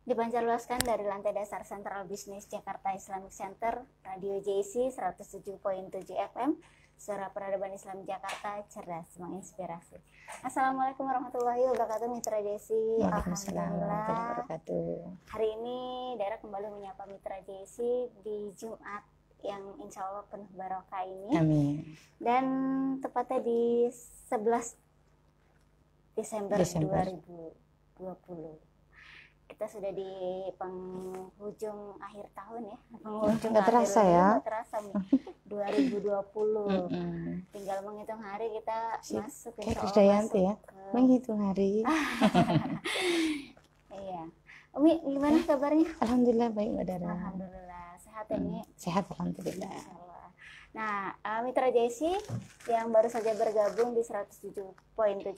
Dipancarluaskan dari lantai dasar Sentral Bisnis Jakarta Islamic Center, Radio JC 107.7 FM, Suara Peradaban Islam Jakarta, cerdas menginspirasi. Assalamualaikum warahmatullahi wabarakatuh, Mitra JC. Alhamdulillah. Hari ini Dara kembali menyapa Mitra JC di Jumat yang insya Allah penuh barokah ini. Amin. Dan tepatnya di 11 Desember 2020. Kita sudah di penghujung akhir tahun ya. Nggak terasa ya. Nggak terasa nih. 2020. Tinggal menghitung hari kita masuk. Kayak Krisdayanti ya. Menghitung hari. Iya. Umi, gimana kabarnya? Alhamdulillah baik, Mbak Dara. Alhamdulillah. Sehat ya, Umi? Sehat, alhamdulillah. Nah, Mitra JC yang baru saja bergabung di 107.7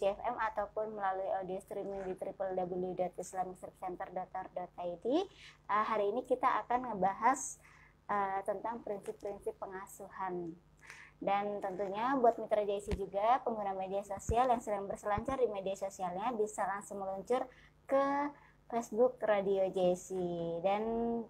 FM ataupun melalui audio streaming di www.islamicservecenter.or.id, hari ini kita akan ngebahas tentang prinsip-prinsip pengasuhan. Dan tentunya buat Mitra JC juga, pengguna media sosial yang sedang berselancar di media sosialnya bisa langsung meluncur ke Facebook Radio JC dan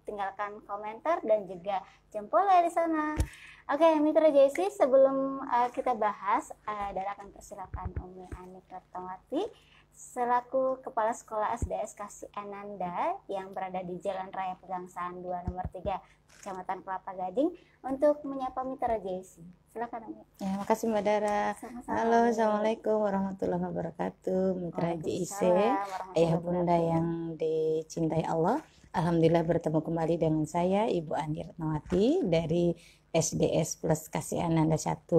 tinggalkan komentar dan juga jempolnya di sana. Oke, Mitra JC, sebelum kita bahas, Dara akan persilakan Umi Ani Kertawati selaku Kepala Sekolah SDS Kasih Ananda yang berada di Jalan Raya Pegangsaan 2 nomor 3 Kecamatan Kelapa Gading untuk menyapa Mitra JC. Silakan Umi. Ya, makasih Mbak Dara. Sama-sama. Halo, assalamualaikum warahmatullahi wabarakatuh. Mitra JC, ayah bunda yang dicintai Allah. Alhamdulillah bertemu kembali dengan saya Ibu Ani Kertawati dari SDS Plus Kasih Ananda 1,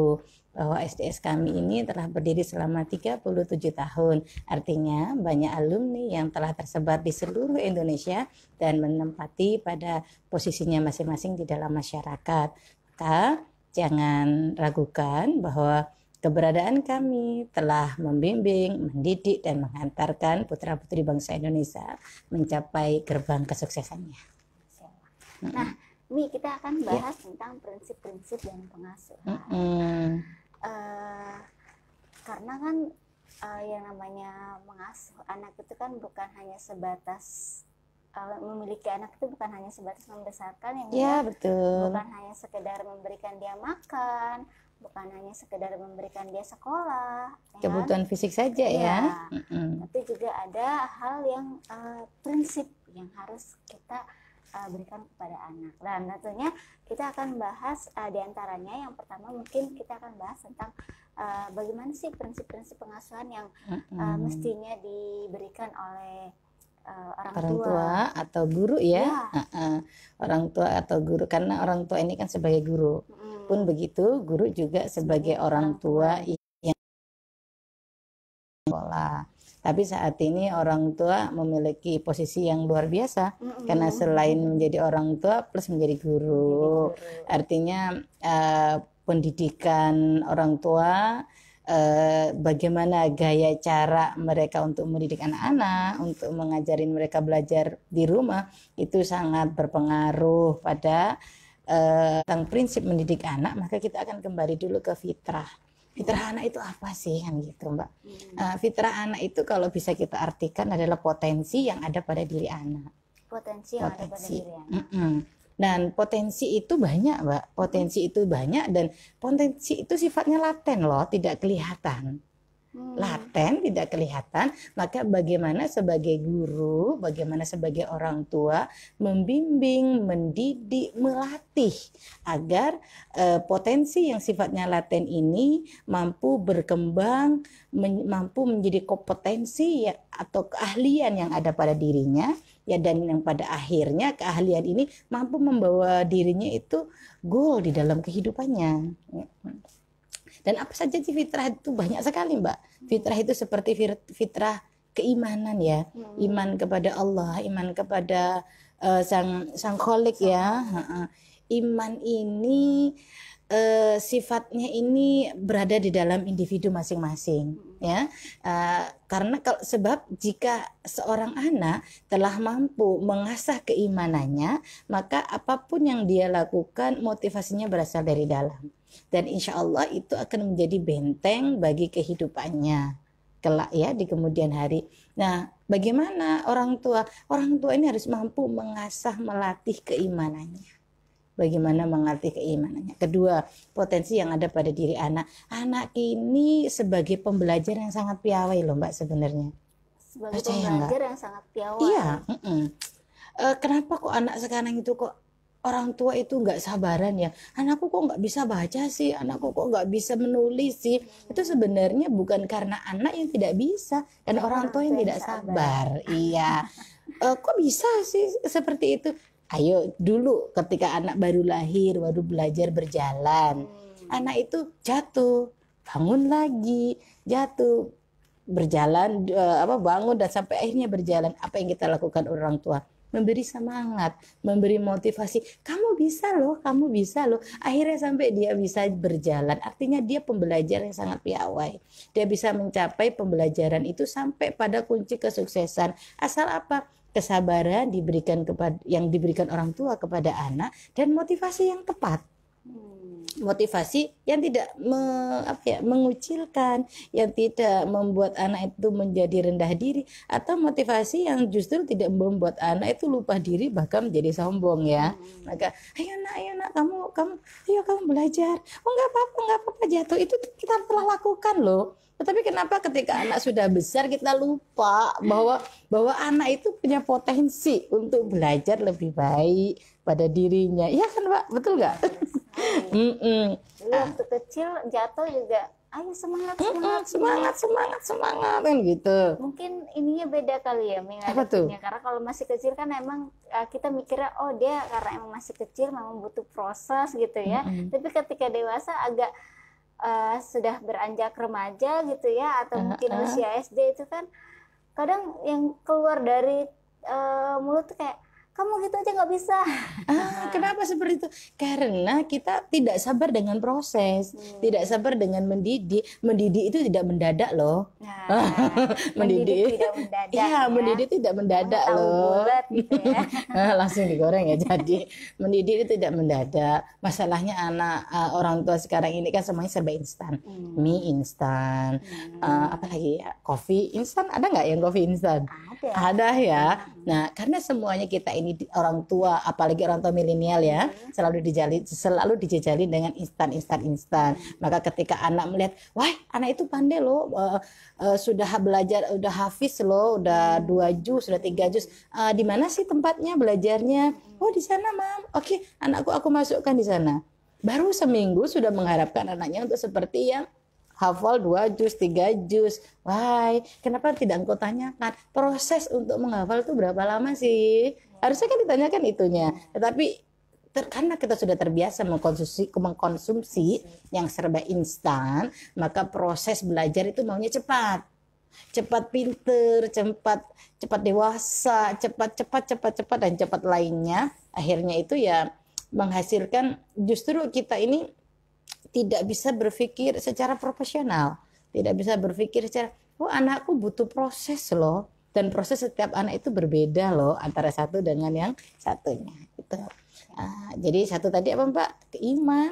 bahwa SDS kami ini telah berdiri selama 37 tahun. Artinya banyak alumni yang telah tersebar di seluruh Indonesia dan menempati pada posisinya masing-masing di dalam masyarakat. Maka jangan ragukan bahwa keberadaan kami telah membimbing, mendidik, dan menghantarkan putra-putri bangsa Indonesia mencapai gerbang kesuksesannya. Nah, Mi, kita akan bahas tentang prinsip-prinsip dan pengasuhan. Karena kan yang namanya mengasuh anak itu kan bukan hanya sebatas memiliki anak itu bukan hanya sebatas membesarkan, yang betul. Bukan hanya sekedar memberikan dia makan, bukan hanya sekedar memberikan dia sekolah, kebutuhan fisik saja ya. Tapi juga ada hal yang prinsip yang harus kita berikan kepada anak. Dan tentunya kita akan bahas diantaranya, yang pertama mungkin kita akan bahas tentang bagaimana sih prinsip-prinsip pengasuhan yang mestinya diberikan oleh orang tua atau guru ya. Orang tua atau guru, karena orang tua ini kan sebagai guru. Pun begitu, guru juga sebagai orang tua yang sekolah. Tapi saat ini orang tua memiliki posisi yang luar biasa, karena selain menjadi orang tua plus menjadi guru. Artinya pendidikan orang tua, bagaimana gaya cara mereka untuk mendidik anak-anak, untuk mengajarin mereka belajar di rumah, itu sangat berpengaruh pada tentang prinsip mendidik anak. Maka kita akan kembali dulu ke fitrah. Fitrah anak itu apa sih, kan gitu Mbak? Fitrah anak itu kalau bisa kita artikan adalah potensi yang ada pada diri anak. Potensi yang ada pada diri anak. Dan potensi itu banyak, Mbak. Potensi itu banyak, dan potensi itu sifatnya laten loh, tidak kelihatan. Laten, tidak kelihatan. Maka bagaimana sebagai guru, bagaimana sebagai orang tua membimbing, mendidik, melatih agar potensi yang sifatnya laten ini mampu berkembang, mampu menjadi kompetensi atau keahlian yang ada pada dirinya ya, dan yang pada akhirnya keahlian ini mampu membawa dirinya itu goal di dalam kehidupannya. Dan apa saja sih fitrah itu? Banyak sekali Mbak. Fitrah itu seperti fitrah keimanan ya, iman kepada Allah, iman kepada sang Kholik ya. Iman ini sifatnya ini berada di dalam individu masing-masing ya. Karena sebab jika seorang anak telah mampu mengasah keimanannya, maka apapun yang dia lakukan motivasinya berasal dari dalam. Dan insya Allah itu akan menjadi benteng bagi kehidupannya. kelak ya di kemudian hari. Nah, bagaimana orang tua? Orang tua ini harus mampu mengasah, melatih keimanannya. Bagaimana mengatih keimanannya. Kedua, potensi yang ada pada diri anak. Anak ini sebagai pembelajar yang sangat piawai loh Mbak sebenarnya. Sebagai Percaya pembelajar nggak? yang sangat piawai. Iya. Kenapa kok anak sekarang itu kok orang tua itu nggak sabaran ya? Anakku kok nggak bisa baca sih? Anakku kok nggak bisa menulis sih? Itu sebenarnya bukan karena anak yang tidak bisa dan orang tua yang tidak sabar. Iya. Kok bisa sih seperti itu? Ayo dulu ketika anak baru lahir, baru belajar berjalan, anak itu jatuh, bangun lagi, jatuh, berjalan, bangun dan sampai akhirnya berjalan. Apa yang kita lakukan orang tua? Memberi semangat, memberi motivasi. Kamu bisa loh, kamu bisa loh. Akhirnya sampai dia bisa berjalan. Artinya dia pembelajar yang sangat piawai. Dia bisa mencapai pembelajaran itu sampai pada kunci kesuksesan. Asal apa? Kesabaran yang diberikan orang tua kepada anak dan motivasi yang tepat. Motivasi yang tidak mengucilkan, yang tidak membuat anak itu menjadi rendah diri, atau motivasi yang justru tidak membuat anak itu lupa diri bahkan menjadi sombong ya. Maka ayo nak kamu belajar. Oh nggak apa-apa jatuh itu kita telah lakukan loh. Tetapi kenapa ketika anak sudah besar kita lupa bahwa anak itu punya potensi untuk belajar lebih baik pada dirinya. Iya kan Pak? Betul nggak? Dulu waktu kecil jatuh juga, ayo semangat kan gitu. Mungkin ininya beda kali ya menghadapinya, karena kalau masih kecil kan emang kita mikirnya oh dia karena emang masih kecil memang butuh proses gitu ya. Tapi ketika dewasa agak sudah beranjak remaja gitu ya, atau mungkin usia SD itu kan kadang yang keluar dari mulut tuh kayak kamu gitu aja nggak bisa. Kenapa seperti itu? Karena kita tidak sabar dengan proses, tidak sabar dengan mendidik. Mendidik itu tidak mendadak loh. Mendidik tidak mendadak. Iya, mendidik tidak mendadak loh. Bulat gitu ya. Langsung digoreng ya. Jadi mendidik itu tidak mendadak. Masalahnya anak orang tua sekarang ini kan semuanya serba instan. Mie instan, apalagi ya, kopi instan. Ada nggak yang kopi instan? Ada ya. Nah, karena semuanya kita ini orang tua, apalagi orang tua milenial ya, selalu dijejali dengan instan. Maka ketika anak melihat, wah anak itu pandai loh, sudah belajar, udah hafiz loh, udah 2 juz, sudah 3 juz, di mana sih tempatnya belajarnya? Oh di sana mam. Oke, anakku aku masukkan di sana. Baru seminggu sudah mengharapkan anaknya untuk seperti yang hafal 2 juz, 3 juz. Wah, kenapa tidak engkau tanyakan proses untuk menghafal itu berapa lama sih? Harusnya kan ditanyakan itunya. Tetapi karena kita sudah terbiasa mengkonsumsi yang serba instan, maka proses belajar itu maunya cepat. Cepat pinter, cepat dewasa, cepat dan cepat lainnya. Akhirnya itu ya menghasilkan justru kita ini tidak bisa berpikir secara profesional, tidak bisa berpikir secara, oh anakku butuh proses loh, dan proses setiap anak itu berbeda loh antara satu dengan yang satunya. Itu. Jadi satu tadi apa Mbak? Iman.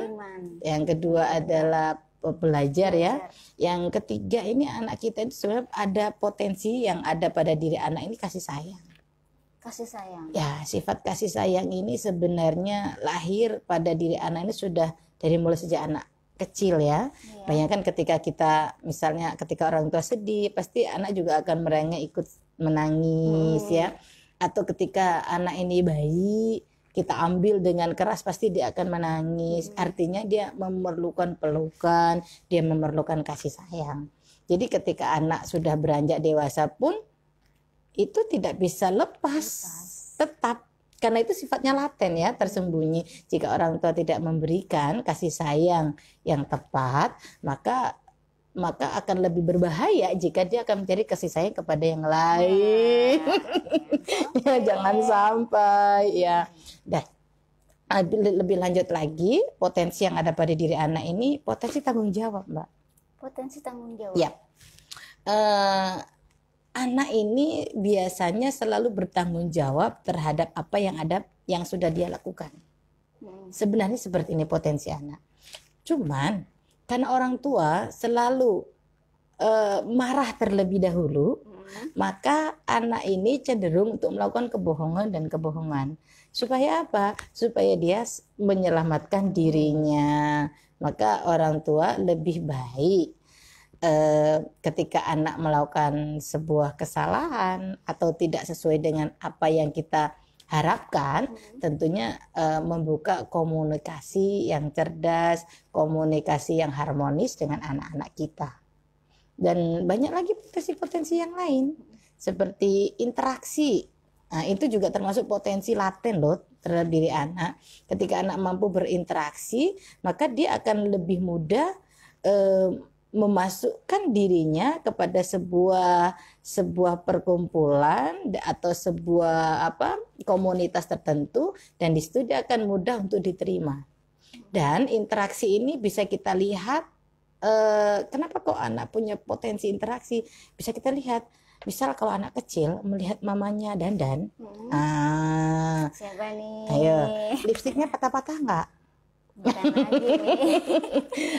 Yang kedua adalah belajar ya. Yang ketiga ini anak kita itu sebenarnya ada potensi yang ada pada diri anak ini kasih sayang. Kasih sayang. Ya, sifat kasih sayang ini sebenarnya lahir pada diri anak ini sudah dari mulai sejak anak kecil ya. Bayangkan ketika kita misalnya ketika orang tua sedih, pasti anak juga akan merengek ikut menangis ya. Atau ketika anak ini bayi, kita ambil dengan keras pasti dia akan menangis. Artinya dia memerlukan pelukan, dia memerlukan kasih sayang. Jadi ketika anak sudah beranjak dewasa pun itu tidak bisa lepas. Tetap. Karena itu sifatnya laten ya, tersembunyi. Jika orang tua tidak memberikan kasih sayang yang tepat, maka akan lebih berbahaya jika dia akan mencari kasih sayang kepada yang lain. Ya, jangan sampai ya. Lebih lanjut lagi, potensi yang ada pada diri anak ini potensi tanggung jawab, Mbak. Potensi tanggung jawab. Ya. Anak ini biasanya selalu bertanggung jawab terhadap apa yang sudah dia lakukan. Sebenarnya seperti ini potensi anak. Cuman karena orang tua selalu marah terlebih dahulu, maka anak ini cenderung untuk melakukan kebohongan dan kebohongan. Supaya apa? Supaya dia menyelamatkan dirinya. Maka orang tua lebih baik ketika anak melakukan sebuah kesalahan atau tidak sesuai dengan apa yang kita harapkan, tentunya membuka komunikasi yang cerdas, komunikasi yang harmonis dengan anak-anak kita. Dan banyak lagi potensi-potensi yang lain seperti interaksi. Nah, itu juga termasuk potensi laten loh terhadap diri anak. Ketika anak mampu berinteraksi, maka dia akan lebih mudah memasukkan dirinya kepada sebuah perkumpulan atau sebuah komunitas tertentu, dan di situ dia akan mudah untuk diterima. Dan interaksi ini bisa kita lihat, kenapa kok anak punya potensi interaksi, bisa kita lihat. Misal kalau anak kecil melihat mamanya dandan, siapa nih? Ayo, lipstiknya patah-patah nggak? Bukan lagi nih.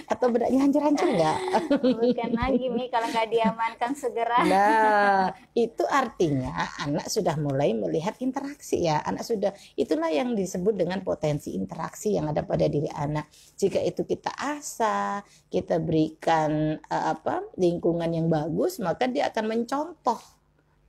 Atau bedaknya hancur-hancur nggak? Bukan lagi nih, kalau nggak diamankan segera. Nah, itu artinya anak sudah mulai melihat interaksi ya. Anak sudah, itulah yang disebut dengan potensi interaksi yang ada pada diri anak. Jika itu kita asah, kita berikan lingkungan yang bagus, maka dia akan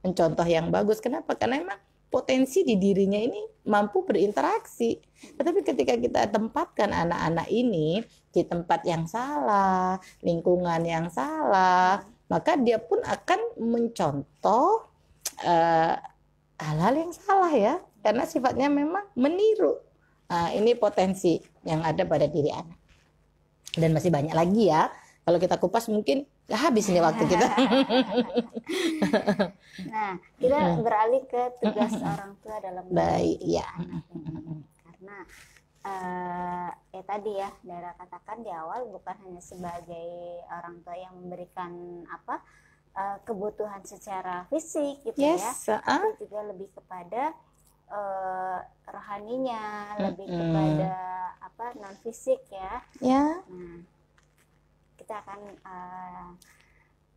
mencontoh yang bagus. Kenapa? Karena memang potensi di dirinya ini mampu berinteraksi. Tetapi ketika kita tempatkan anak-anak ini di tempat yang salah, lingkungan yang salah, maka dia pun akan mencontoh hal-hal yang salah ya, karena sifatnya memang meniru. Ini potensi yang ada pada diri anak. Dan masih banyak lagi ya. Kalau kita kupas mungkin habis ini waktu kita. Nah, kita beralih ke tugas orang tua dalam baik ya. Karena ya tadi ya, Dara katakan di awal, bukan hanya sebagai orang tua yang memberikan kebutuhan secara fisik gitu ya, tapi juga lebih kepada rohaninya, lebih kepada non fisik ya. Nah, kita akan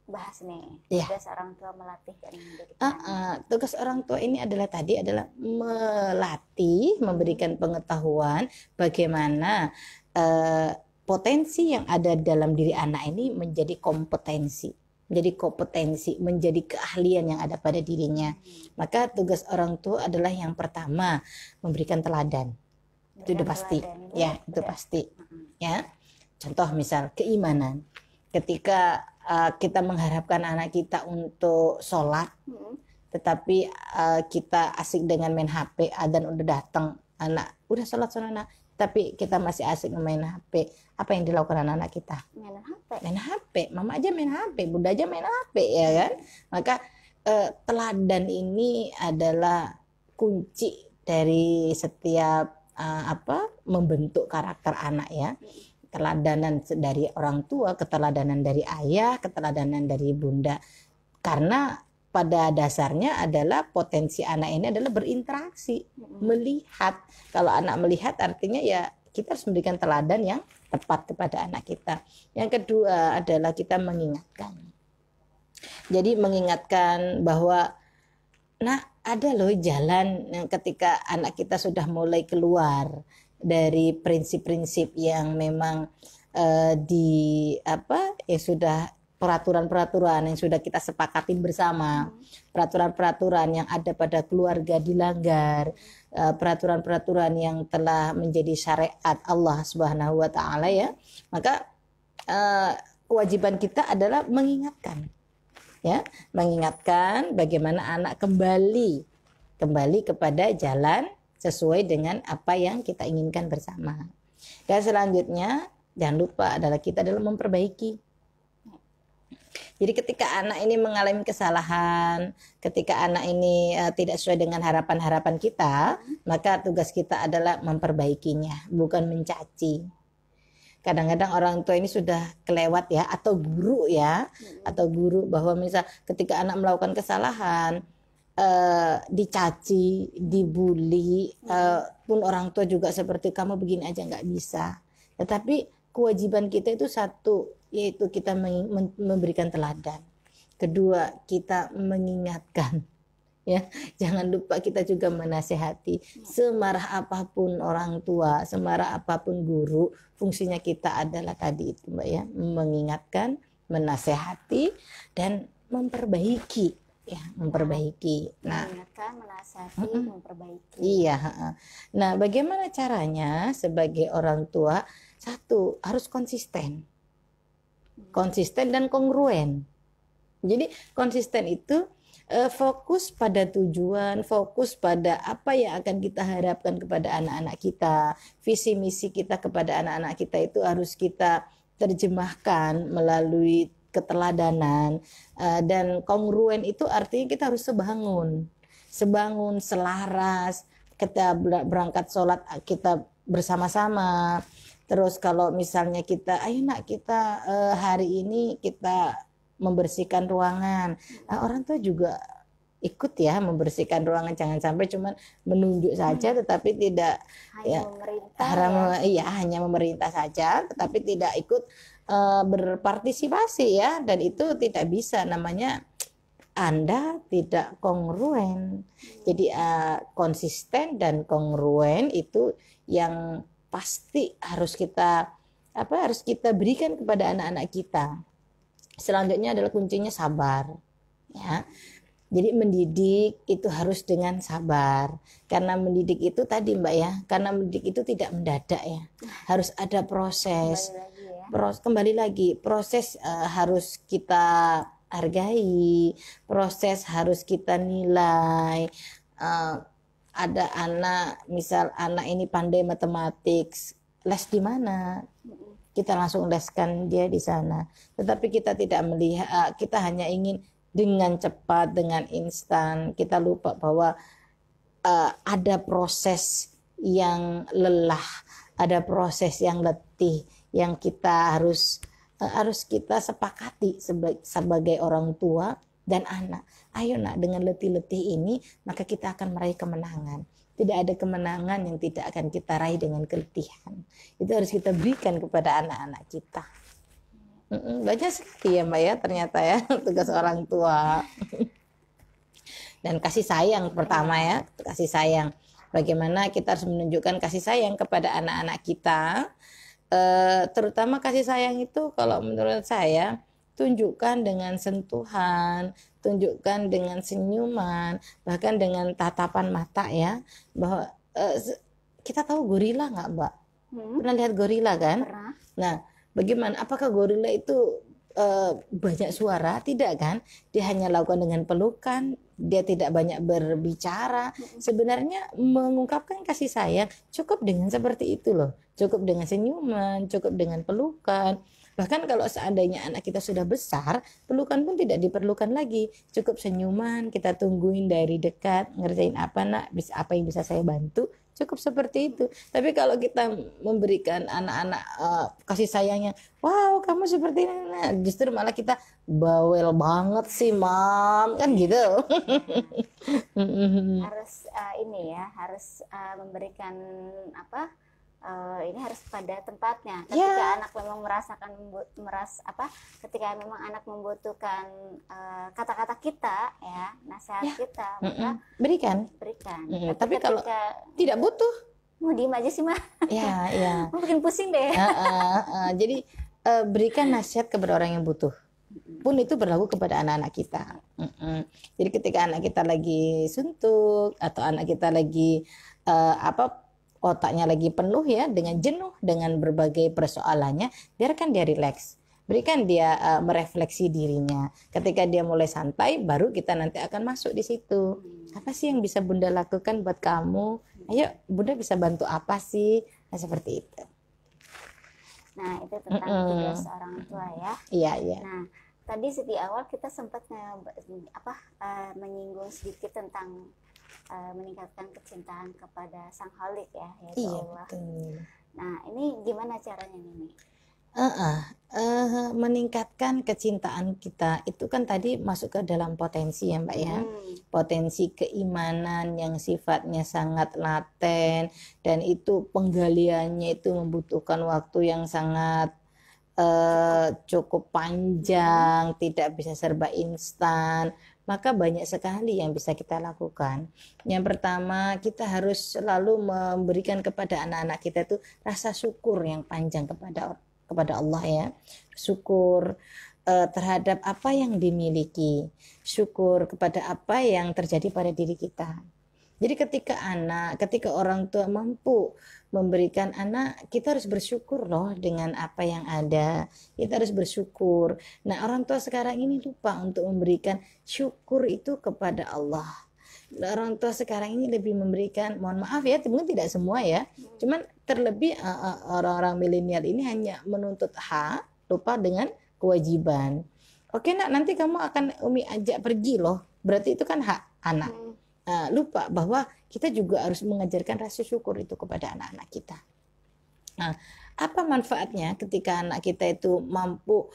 bahas nih tugas orang tua melatih dan memberikan. Tugas orang tua ini adalah melatih, memberikan pengetahuan bagaimana potensi yang ada dalam diri anak ini menjadi kompetensi, menjadi keahlian yang ada pada dirinya. Maka tugas orang tua adalah yang pertama memberikan teladan. Itu udah pasti. Ya, itu pasti. Ya. Contoh misal keimanan. Ketika kita mengharapkan anak kita untuk sholat, tetapi kita asik dengan main HP, adzan udah datang, anak udah sholat anak, tapi kita masih asik main HP. Apa yang dilakukan anak kita? Main HP. Mama aja main HP, bunda aja main HP, ya kan? Maka teladan ini adalah kunci dari setiap membentuk karakter anak ya. Keteladanan dari orang tua, keteladanan dari ayah, keteladanan dari bunda. Karena pada dasarnya adalah potensi anak ini adalah berinteraksi, melihat. Kalau anak melihat artinya ya kita harus memberikan teladan yang tepat kepada anak kita. Yang kedua adalah kita mengingatkan. Jadi mengingatkan bahwa ada loh jalan yang ketika anak kita sudah mulai keluar dari prinsip-prinsip yang memang sudah peraturan-peraturan yang sudah kita sepakati bersama, peraturan-peraturan yang ada pada keluarga dilanggar, peraturan-peraturan yang telah menjadi syariat Allah Subhanahu wa taala ya. Maka kewajiban kita adalah mengingatkan bagaimana anak kembali kepada jalan sesuai dengan apa yang kita inginkan bersama. Dan selanjutnya jangan lupa kita adalah memperbaiki. Jadi ketika anak ini mengalami kesalahan, ketika anak ini tidak sesuai dengan harapan-harapan kita, maka tugas kita adalah memperbaikinya, bukan mencaci. Kadang-kadang orang tua ini sudah kelewat ya, atau guru bahwa misal ketika anak melakukan kesalahan, dicaci, dibully, pun orang tua juga seperti kamu begini aja nggak bisa. Tetapi kewajiban kita itu satu, yaitu kita memberikan teladan. Kedua, kita mengingatkan. Ya, jangan lupa kita juga menasehati. Semarah apapun orang tua, semarah apapun guru, fungsinya kita adalah tadi itu, Mbak ya, mengingatkan, menasehati dan memperbaiki, ya, memperbaiki. Nah, mengingatkan, menasehati, memperbaiki. Iya. Nah, bagaimana caranya sebagai orang tua? Satu, harus konsisten. Konsisten dan kongruen. Jadi konsisten itu fokus pada tujuan, fokus pada apa yang akan kita harapkan kepada anak-anak kita. Visi misi kita kepada anak-anak kita itu harus kita terjemahkan melalui keteladanan, dan kongruen itu artinya kita harus sebangun, selaras. Kita berangkat sholat kita bersama-sama. Terus kalau misalnya kita, ayo nak kita hari ini kita membersihkan ruangan, orang tua juga ikut ya membersihkan ruangan, jangan sampai cuma menunjuk saja tetapi tidak hanya memerintah saja tetapi tidak ikut berpartisipasi ya, dan itu tidak bisa, namanya Anda tidak kongruen. Jadi konsisten dan kongruen itu yang pasti harus kita berikan kepada anak-anak kita. Selanjutnya adalah kuncinya sabar, ya. Jadi mendidik itu harus dengan sabar, karena mendidik itu tadi Mbak ya, karena mendidik itu tidak mendadak ya, harus ada proses. Kembali lagi proses harus kita hargai, proses harus kita nilai. Ada anak, misal anak ini pandai matematik, les di mana? Kita langsung leskan dia di sana. Tetapi kita tidak melihat, kita hanya ingin dengan cepat, dengan instan. Kita lupa bahwa ada proses yang lelah, ada proses yang letih, yang kita harus kita sepakati sebagai orang tua dan anak. Ayo nak, dengan letih-letih ini maka kita akan meraih kemenangan. Tidak ada kemenangan yang tidak akan kita raih dengan keletihan. Itu harus kita berikan kepada anak-anak kita. Banyak sekali ya Mbak ya, ternyata ya tugas orang tua. Dan kasih sayang pertama ya, kasih sayang. Bagaimana kita harus menunjukkan kasih sayang kepada anak-anak kita. Terutama kasih sayang itu kalau menurut saya, tunjukkan dengan sentuhan, tunjukkan dengan senyuman, bahkan dengan tatapan mata ya. Bahwa kita tahu gorila nggak Mbak? Pernah lihat gorila kan? Pernah. Nah, bagaimana? Apakah gorila itu banyak suara? Tidak kan? Dia hanya lakukan dengan pelukan, dia tidak banyak berbicara. Sebenarnya mengungkapkan kasih sayang cukup dengan seperti itu loh. Cukup dengan senyuman, cukup dengan pelukan. Bahkan kalau seandainya anak kita sudah besar, pelukan pun tidak diperlukan lagi. Cukup senyuman, kita tungguin dari dekat, ngerjain apa nak, apa yang bisa saya bantu. Cukup seperti itu. Tapi kalau kita memberikan anak-anak kasih sayangnya, wow kamu seperti ini, nah, justru malah kita bawel banget sih mam, kan gitu. Harus ini ya, harus memberikan apa? Ini harus pada tempatnya. Ketika anak memang ketika memang anak membutuhkan kata-kata kita ya, nasihat kita, maka berikan. Tapi kalau tidak butuh, mau diem aja sih mah. Ya. Mau bikin pusing deh. Jadi berikan nasihat kepada orang yang butuh. Pun itu berlaku kepada anak-anak kita. Jadi ketika anak kita lagi suntuk atau anak kita lagi otaknya lagi penuh ya, dengan jenuh dengan berbagai persoalannya, biarkan dia rileks, berikan dia merefleksi dirinya. Ketika dia mulai santai, baru kita nanti akan masuk di situ. Apa sih yang bisa Bunda lakukan buat kamu? Ayo Bunda bisa bantu apa sih? Nah, seperti itu. Nah itu tentang tugas orang tua ya. Iya. Nah tadi di awal kita sempat menyinggung sedikit tentang meningkatkan kecintaan kepada Sang Khalik ya, yaitu Allah. Betul. Nah ini gimana caranya nih? Meningkatkan kecintaan kita itu kan tadi masuk ke dalam potensi ya Mbak ya. Potensi keimanan yang sifatnya sangat laten, dan itu penggaliannya itu membutuhkan waktu yang sangat cukup panjang, tidak bisa serba instan, maka banyak sekali yang bisa kita lakukan. Yang pertama, kita harus selalu memberikan kepada anak-anak kita itu rasa syukur yang panjang kepada Allah ya. Syukur terhadap apa yang dimiliki, syukur kepada apa yang terjadi pada diri kita. Jadi ketika orang tua mampu memberikan anak, kita harus bersyukur loh dengan apa yang ada. Kita harus bersyukur. Nah, orang tua sekarang ini lupa untuk memberikan syukur itu kepada Allah. Orang tua sekarang ini lebih memberikan, mohon maaf ya, mungkin tidak semua ya. Cuman terlebih orang-orang milenial ini hanya menuntut hak, lupa dengan kewajiban. Oke nak, nanti kamu akan Umi ajak pergi loh. Berarti itu kan hak anak. Lupa bahwa kita juga harus mengajarkan rasa syukur itu kepada anak-anak kita. Nah, apa manfaatnya ketika anak kita itu mampu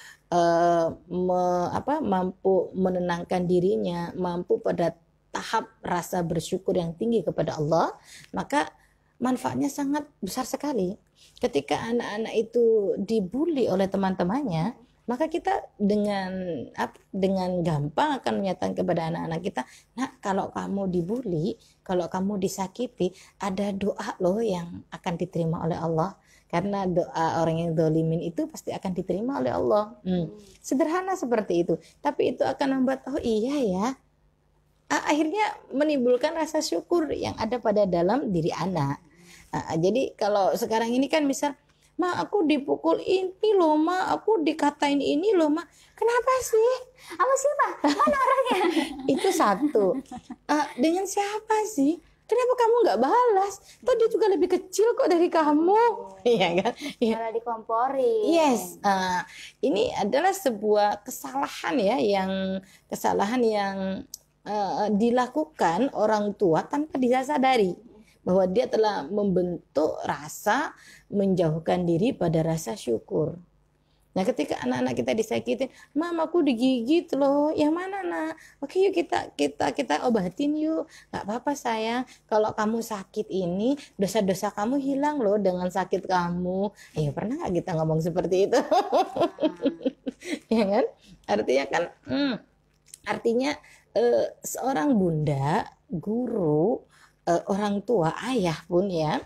mampu menenangkan dirinya, mampu pada tahap rasa bersyukur yang tinggi kepada Allah, maka manfaatnya sangat besar sekali. Ketika anak-anak itu dibully oleh teman-temannya, maka kita dengan gampang akan menyatakan kepada anak-anak kita, nak, kalau kamu dibully, kalau kamu disakiti, ada doa loh yang akan diterima oleh Allah. Karena doa orang yang zalimin itu pasti akan diterima oleh Allah. Sederhana seperti itu, tapi itu akan membuat, oh iya ya, akhirnya menimbulkan rasa syukur yang ada pada dalam diri anak. Jadi kalau sekarang ini kan misal, Ma, aku dipukul ini loh, Ma, aku dikatain ini loh, Ma. Kenapa sih? Apa sih, Pak? Mana orangnya? Itu satu. Dengan siapa sih? Kenapa kamu nggak balas? Toh dia juga lebih kecil kok dari kamu. Iya kan? Malah dikomporin. Yes. Ini adalah sebuah kesalahan ya, kesalahan yang dilakukan orang tua tanpa disadari bahwa dia telah membentuk rasa menjauhkan diri pada rasa syukur. Nah, ketika anak-anak kita disakitin, Mam, aku digigit loh. Yang mana, Nak? Oke, yuk kita obatin yuk. Gak apa-apa sayang. Kalau kamu sakit ini, dosa-dosa kamu hilang loh dengan sakit kamu. Ayo, pernah gak kita ngomong seperti itu? Ya kan? Artinya seorang bunda, guru, orang tua, ayah pun ya,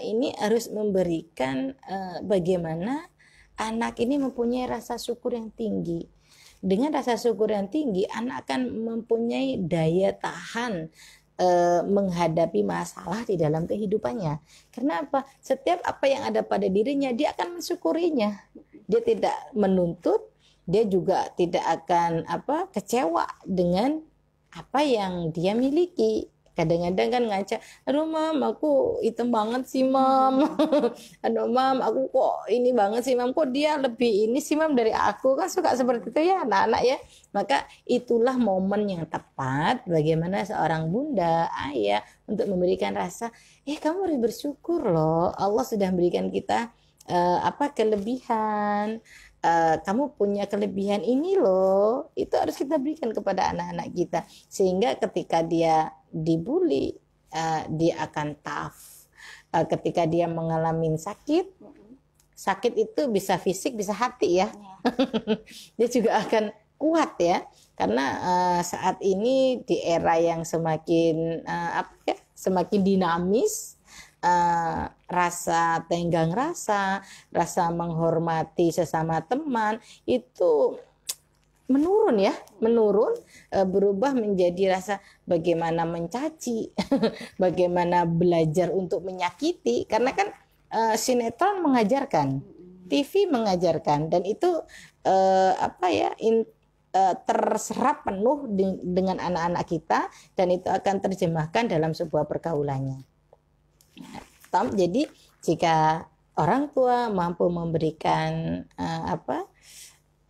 ini harus memberikan bagaimana anak ini mempunyai rasa syukur yang tinggi. Dengan rasa syukur yang tinggi, anak akan mempunyai daya tahan menghadapi masalah di dalam kehidupannya. Karena apa? Setiap apa yang ada pada dirinya, dia akan mensyukurinya. Dia tidak menuntut, dia juga tidak akan kecewa dengan apa yang dia miliki. Kadang-kadang kan ngaca, aduh Mam, aku hitam banget sih Mam. Aduh Mam, aku kok ini banget sih Mam, kok dia lebih ini sih Mam dari aku. Kan suka seperti itu ya anak-anak ya. Maka itulah momen yang tepat bagaimana seorang bunda, ayah untuk memberikan rasa, kamu harus bersyukur loh, Allah sudah memberikan kita kelebihan. Kamu punya kelebihan ini loh, itu harus kita berikan kepada anak-anak kita, sehingga ketika dia dibully, dia akan tough. Ketika dia mengalami sakit itu bisa fisik, bisa hati ya. Dia juga akan kuat ya, karena saat ini di era yang semakin semakin dinamis, rasa tenggang rasa menghormati sesama teman itu menurun, berubah menjadi rasa bagaimana mencaci, bagaimana belajar untuk menyakiti, karena kan sinetron mengajarkan, TV mengajarkan, dan itu terserap penuh dengan anak-anak kita, dan itu akan terjemahkan dalam sebuah pergaulannya. Jadi jika orang tua mampu memberikan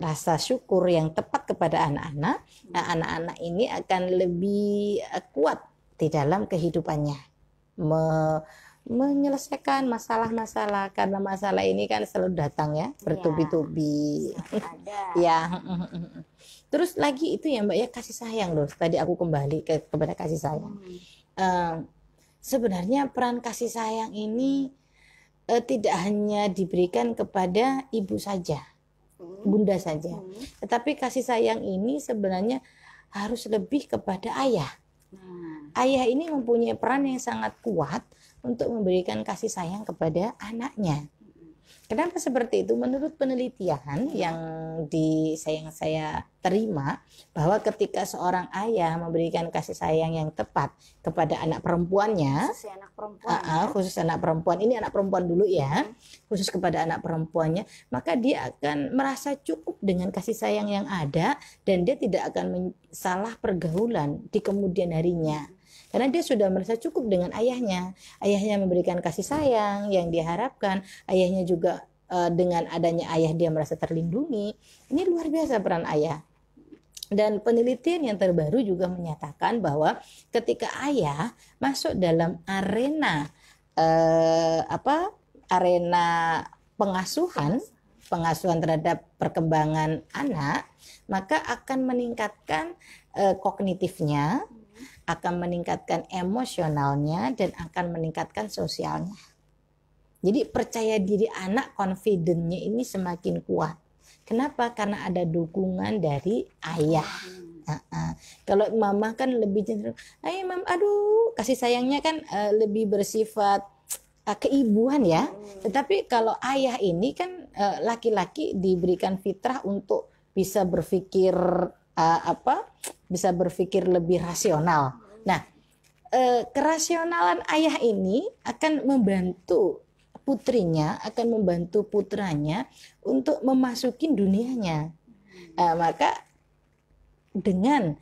rasa syukur yang tepat kepada anak-anak, anak-anak ini akan lebih kuat di dalam kehidupannya, menyelesaikan masalah-masalah, karena masalah ini kan selalu datang ya, bertubi-tubi. Ya. Terus lagi itu ya Mbak ya, kasih sayang loh. Tadi aku kembali kepada kasih sayang. Sebenarnya peran kasih sayang ini tidak hanya diberikan kepada ibu saja, bunda saja, tetapi kasih sayang ini sebenarnya harus lebih kepada ayah. Ayah ini mempunyai peran yang sangat kuat untuk memberikan kasih sayang kepada anaknya. Kenapa seperti itu? Menurut penelitian yang saya terima, bahwa ketika seorang ayah memberikan kasih sayang yang tepat kepada anak perempuannya, khusus anak perempuan, ini anak perempuan dulu ya, khusus kepada anak perempuannya, maka dia akan merasa cukup dengan kasih sayang yang ada dan dia tidak akan salah pergaulan di kemudian harinya. Karena dia sudah merasa cukup dengan ayahnya. Ayahnya memberikan kasih sayang yang diharapkan. Ayahnya juga dengan adanya ayah dia merasa terlindungi. Ini luar biasa peran ayah. Dan penelitian yang terbaru juga menyatakan bahwa ketika ayah masuk dalam arena arena pengasuhan terhadap perkembangan anak, maka akan meningkatkan kognitifnya, akan meningkatkan emosionalnya, dan akan meningkatkan sosialnya. Jadi percaya diri anak, confidence-nya ini semakin kuat. Kenapa? Karena ada dukungan dari ayah. Kalau mama kan lebih cenderung, aduh, kasih sayangnya kan lebih bersifat keibuan ya. Tetapi kalau ayah ini kan laki-laki diberikan fitrah untuk bisa berpikir bisa berpikir lebih rasional. Nah, kerasionalan ayah ini akan membantu putrinya, akan membantu putranya untuk memasuki dunianya. Maka dengan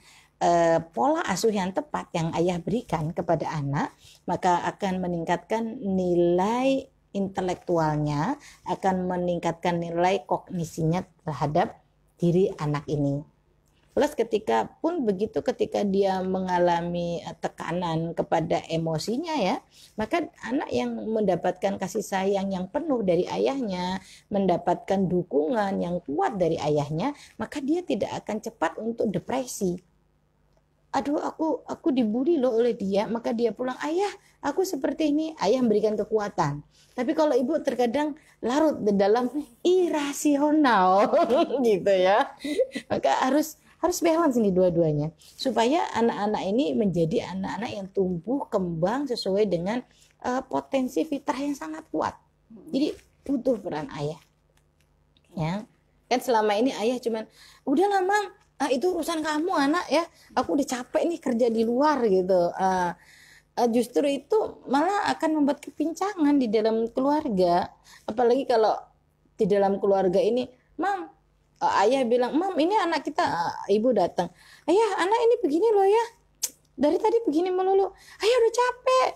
pola asuh yang tepat yang ayah berikan kepada anak, maka akan meningkatkan nilai intelektualnya, akan meningkatkan nilai kognisinya terhadap diri anak ini. Plus ketika dia mengalami tekanan kepada emosinya ya, maka anak yang mendapatkan kasih sayang yang penuh dari ayahnya, mendapatkan dukungan yang kuat dari ayahnya, maka dia tidak akan cepat untuk depresi. Aduh, aku dibully loh oleh dia, maka dia pulang, ayah aku seperti ini, ayah memberikan kekuatan. Tapi kalau ibu terkadang larut di dalam irasional gitu ya, maka harus balance ini dua-duanya supaya anak-anak ini menjadi anak-anak yang tumbuh kembang sesuai dengan potensi fitrah yang sangat kuat. Jadi butuh peran ayah. Ya. Kan selama ini ayah cuman udahlah Mam, itu urusan kamu anak ya. Aku udah capek nih kerja di luar gitu. Justru itu malah akan membuat kepincangan di dalam keluarga. Apalagi kalau di dalam keluarga ini, Mam, ayah bilang, Mam ini anak kita, ibu datang, ayah anak ini begini loh ya, dari tadi begini melulu, ayah udah capek,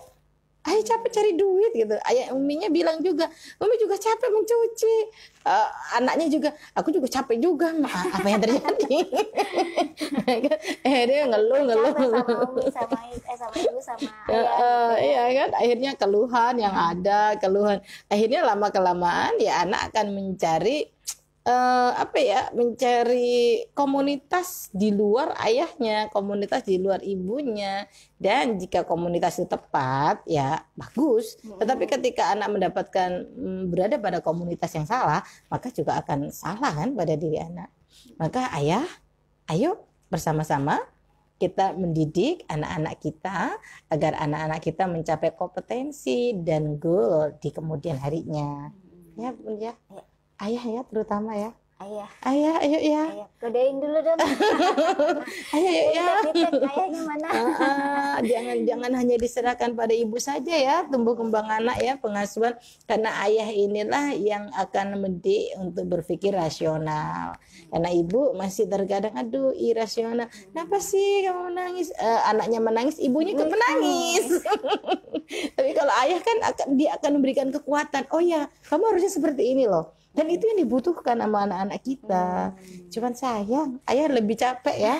ayah capek cari duit gitu. Ayah uminya bilang juga, umi juga capek mencuci, anaknya juga, aku juga capek juga. Apa yang terjadi? Dia ngeluh sama ibu sama ayah. Iya kan, akhirnya keluhan yang ada, akhirnya lama kelamaan ya anak akan mencari mencari komunitas di luar ayahnya, komunitas di luar ibunya, dan jika komunitas itu tepat ya bagus. Tetapi ketika anak mendapatkan berada pada komunitas yang salah, maka juga akan salah kan pada diri anak. Maka ayah, ayo bersama-sama kita mendidik anak-anak kita agar anak-anak kita mencapai kompetensi dan goal di kemudian harinya. Ya Bun ya. Ayah ya terutama ya. Ayah ayo ya. Godain dulu dong. Ayah ayo ya. Ayahnya mana? Jangan hanya diserahkan pada ibu saja ya, tumbuh kembang anak ya, pengasuhan, karena ayah inilah yang akan mendidik untuk berpikir rasional. Karena ibu masih terkadang aduh irasional. Kenapa sih kamu menangis? Anaknya menangis, ibunya ikut menangis. Tapi kalau ayah kan dia akan memberikan kekuatan. Oh ya, kamu harusnya seperti ini loh. Dan itu yang dibutuhkan sama anak-anak kita. Cuman sayang, ayah lebih capek ya.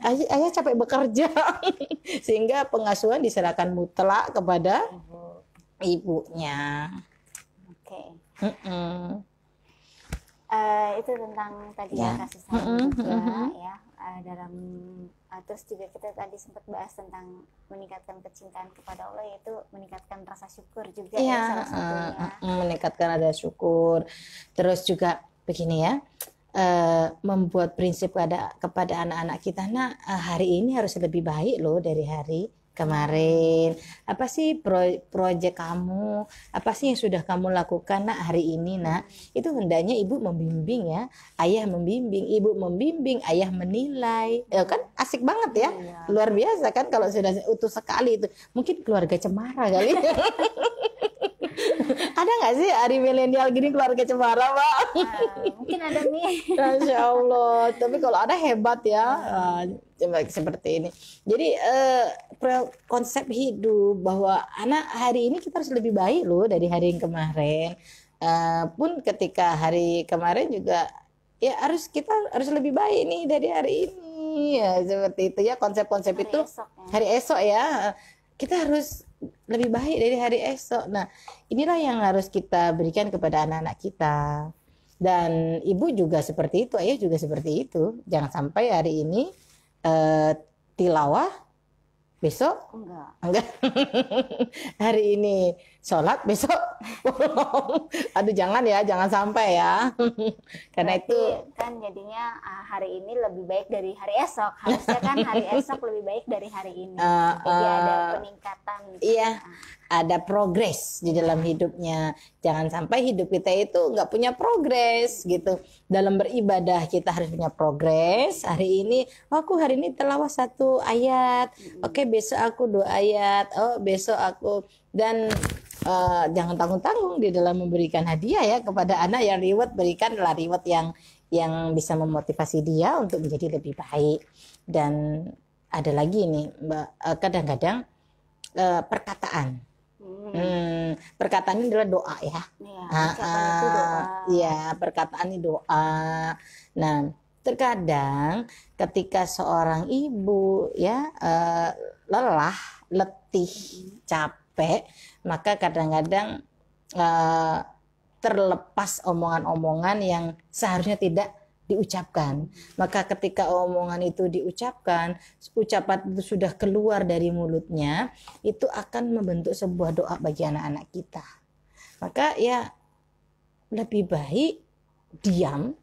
Ayah capek bekerja. Sehingga pengasuhan diserahkan mutlak kepada ibunya. Oke. Itu tentang tadi Ya. kasih sayang juga ya, dalam terus juga kita tadi sempat bahas tentang meningkatkan kecintaan kepada Allah, yaitu meningkatkan rasa syukur juga ya salah satunya. Meningkatkan rasa syukur. Terus juga begini ya, membuat prinsip kepada anak-anak kita, nah hari ini harus lebih baik loh dari hari kemarin. Apa sih proyek kamu? Apa sih yang sudah kamu lakukan nak hari ini nak? Itu hendaknya ibu membimbing ya, ayah membimbing, ibu membimbing, ayah menilai. Ya kan asik banget ya. Iya. Luar biasa kan kalau sudah utuh sekali itu. Mungkin keluarga cemara kali. Ada nggak sih hari milenial gini keluarga cemara, Pak? Mungkin ada nih. Masya Allah. Tapi kalau ada hebat ya. Seperti ini. Jadi konsep hidup bahwa anak hari ini kita harus lebih baik loh dari hari yang kemarin. Pun ketika hari kemarin juga ya kita harus lebih baik nih dari hari ini. Ya, seperti itu ya konsep-konsep Hari itu. esok ya. Hari esok ya. Kita harus lebih baik dari hari esok. Nah, inilah yang harus kita berikan kepada anak-anak kita. Dan ibu juga seperti itu, ayah juga seperti itu. Jangan sampai hari ini tilawah, besok enggak. Hari ini sholat, besok aduh jangan ya, jangan sampai ya. Karena Berarti itu kan jadinya hari ini lebih baik dari hari esok. Harusnya kan hari esok lebih baik dari hari ini. Jadi ada peningkatan. Iya, ada progres di dalam hidupnya. Jangan sampai hidup kita itu nggak punya progres gitu. Dalam beribadah kita harus punya progres. Hari ini, aku hari ini tilawah 1 ayat. Oke, besok aku 2 ayat. Oh, besok aku dan jangan tanggung-tanggung di dalam memberikan hadiah ya kepada anak. Yang reward, berikanlah reward yang bisa memotivasi dia untuk menjadi lebih baik. Dan ada lagi nih, Mbak, kadang-kadang perkataan. Perkataan ini adalah doa ya. Itu doa. Iya, perkataan ini doa. Nah, terkadang ketika seorang ibu ya lelah, letih, capek, maka kadang-kadang terlepas omongan-omongan yang seharusnya tidak diucapkan. Maka ketika omongan itu diucapkan, ucapan itu sudah keluar dari mulutnya, itu akan membentuk sebuah doa bagi anak-anak kita. Maka ya lebih baik diam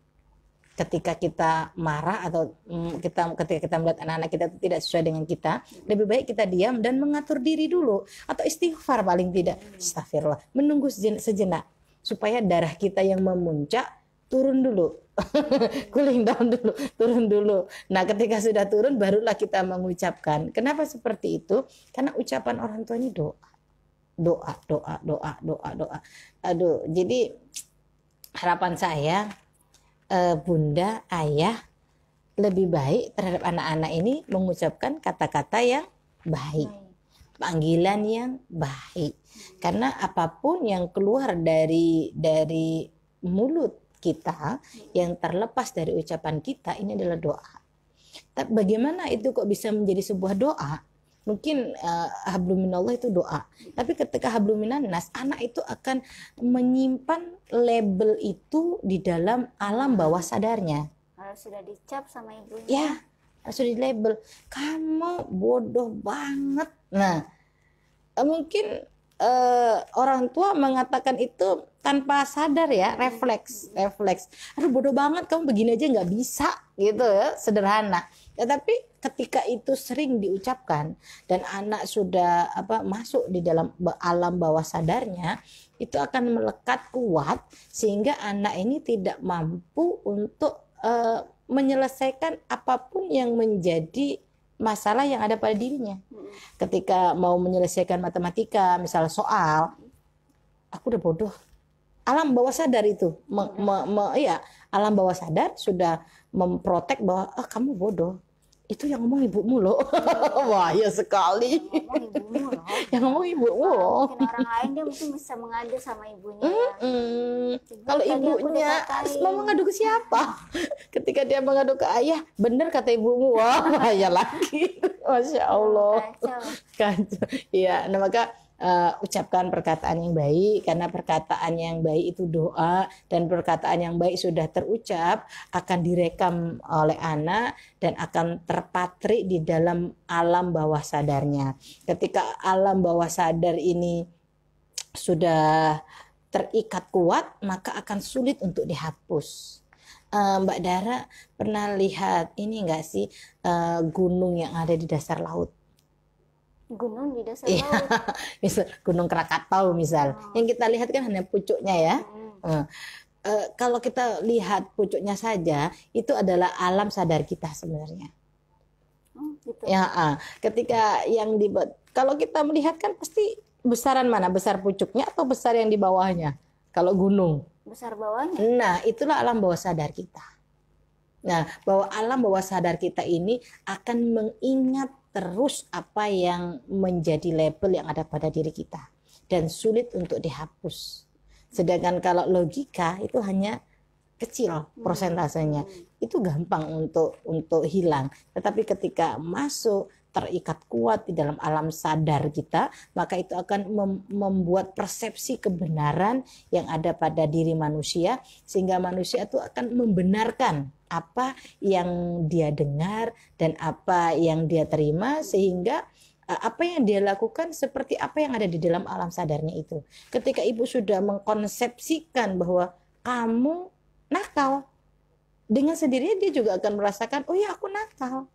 ketika kita marah atau ketika kita melihat anak-anak kita tidak sesuai dengan kita. Lebih baik kita diam dan mengatur diri dulu, atau istighfar paling tidak, astagfirullah, menunggu sejenak supaya darah kita yang memuncak turun dulu. Cooling down dulu, turun dulu. Nah, ketika sudah turun barulah kita mengucapkan. Kenapa seperti itu? Karena ucapan orang tua ini doa. Doa. Aduh, jadi harapan saya bunda, ayah lebih baik terhadap anak-anak ini mengucapkan kata-kata yang baik. Panggilan yang baik. Karena apapun yang keluar dari mulut kita yang terlepas dari ucapan kita, ini adalah doa. Tapi bagaimana itu kok bisa menjadi sebuah doa? Mungkin hablum minallah itu doa. Tapi ketika hablum minannas, anak itu akan menyimpan label itu di dalam alam bawah sadarnya. Kalau sudah dicap sama ibunya. Ya, sudah di label. Kamu bodoh banget. Nah, mungkin orang tua mengatakan itu tanpa sadar ya, refleks. Aduh bodoh banget, kamu begini aja nggak bisa gitu ya, sederhana. Tetapi ketika itu sering diucapkan dan anak sudah masuk di dalam alam bawah sadarnya, itu akan melekat kuat sehingga anak ini tidak mampu untuk menyelesaikan apapun yang menjadi masalah yang ada pada dirinya. Ketika mau menyelesaikan matematika, misalnya soal, aku udah bodoh. Alam bawah sadar itu, alam bawah sadar sudah memprotek bahwa kamu bodoh. Itu yang ngomong ibumu loh. Wah, ya sekali. Yang ngomong ibumu loh. Mungkin orang lain dia mungkin bisa mengadu sama ibunya. Kalau ibunya mau mengadu ke siapa? Ketika dia mengadu ke ayah, benar kata ibumu. Wah, ya lagi. Masya Allah. Kacau. Iya, nah maka ucapkan perkataan yang baik, karena perkataan yang baik itu doa, dan perkataan yang baik sudah terucap akan direkam oleh anak dan akan terpatrik di dalam alam bawah sadarnya. Ketika alam bawah sadar ini sudah terikat kuat, maka akan sulit untuk dihapus. Mbak Dara pernah lihat ini enggak sih, gunung yang ada di dasar laut? Gunung di dasar laut. Misal Gunung Krakatau misal. Yang kita lihat kan hanya pucuknya ya. Kalau kita lihat pucuknya saja, itu adalah alam sadar kita sebenarnya. Gitu. Ya, ketika yang kalau kita melihat kan pasti besaran mana? Besar pucuknya atau besar yang di bawahnya? Kalau gunung. Besar bawahnya. Nah, itulah alam bawah sadar kita. Nah, bahwa alam bawah sadar kita ini akan mengingat terus apa yang menjadi label yang ada pada diri kita dan sulit untuk dihapus. Sedangkan kalau logika itu hanya kecil prosentasenya, itu gampang untuk hilang. Tetapi ketika masuk terikat kuat di dalam alam sadar kita, maka itu akan membuat persepsi kebenaran yang ada pada diri manusia, sehingga manusia itu akan membenarkan apa yang dia dengar dan apa yang dia terima, sehingga apa yang dia lakukan seperti apa yang ada di dalam alam sadarnya itu. Ketika ibu sudah mengkonsepsikan bahwa kamu nakal, dengan sendirinya dia juga akan merasakan, oh ya aku nakal,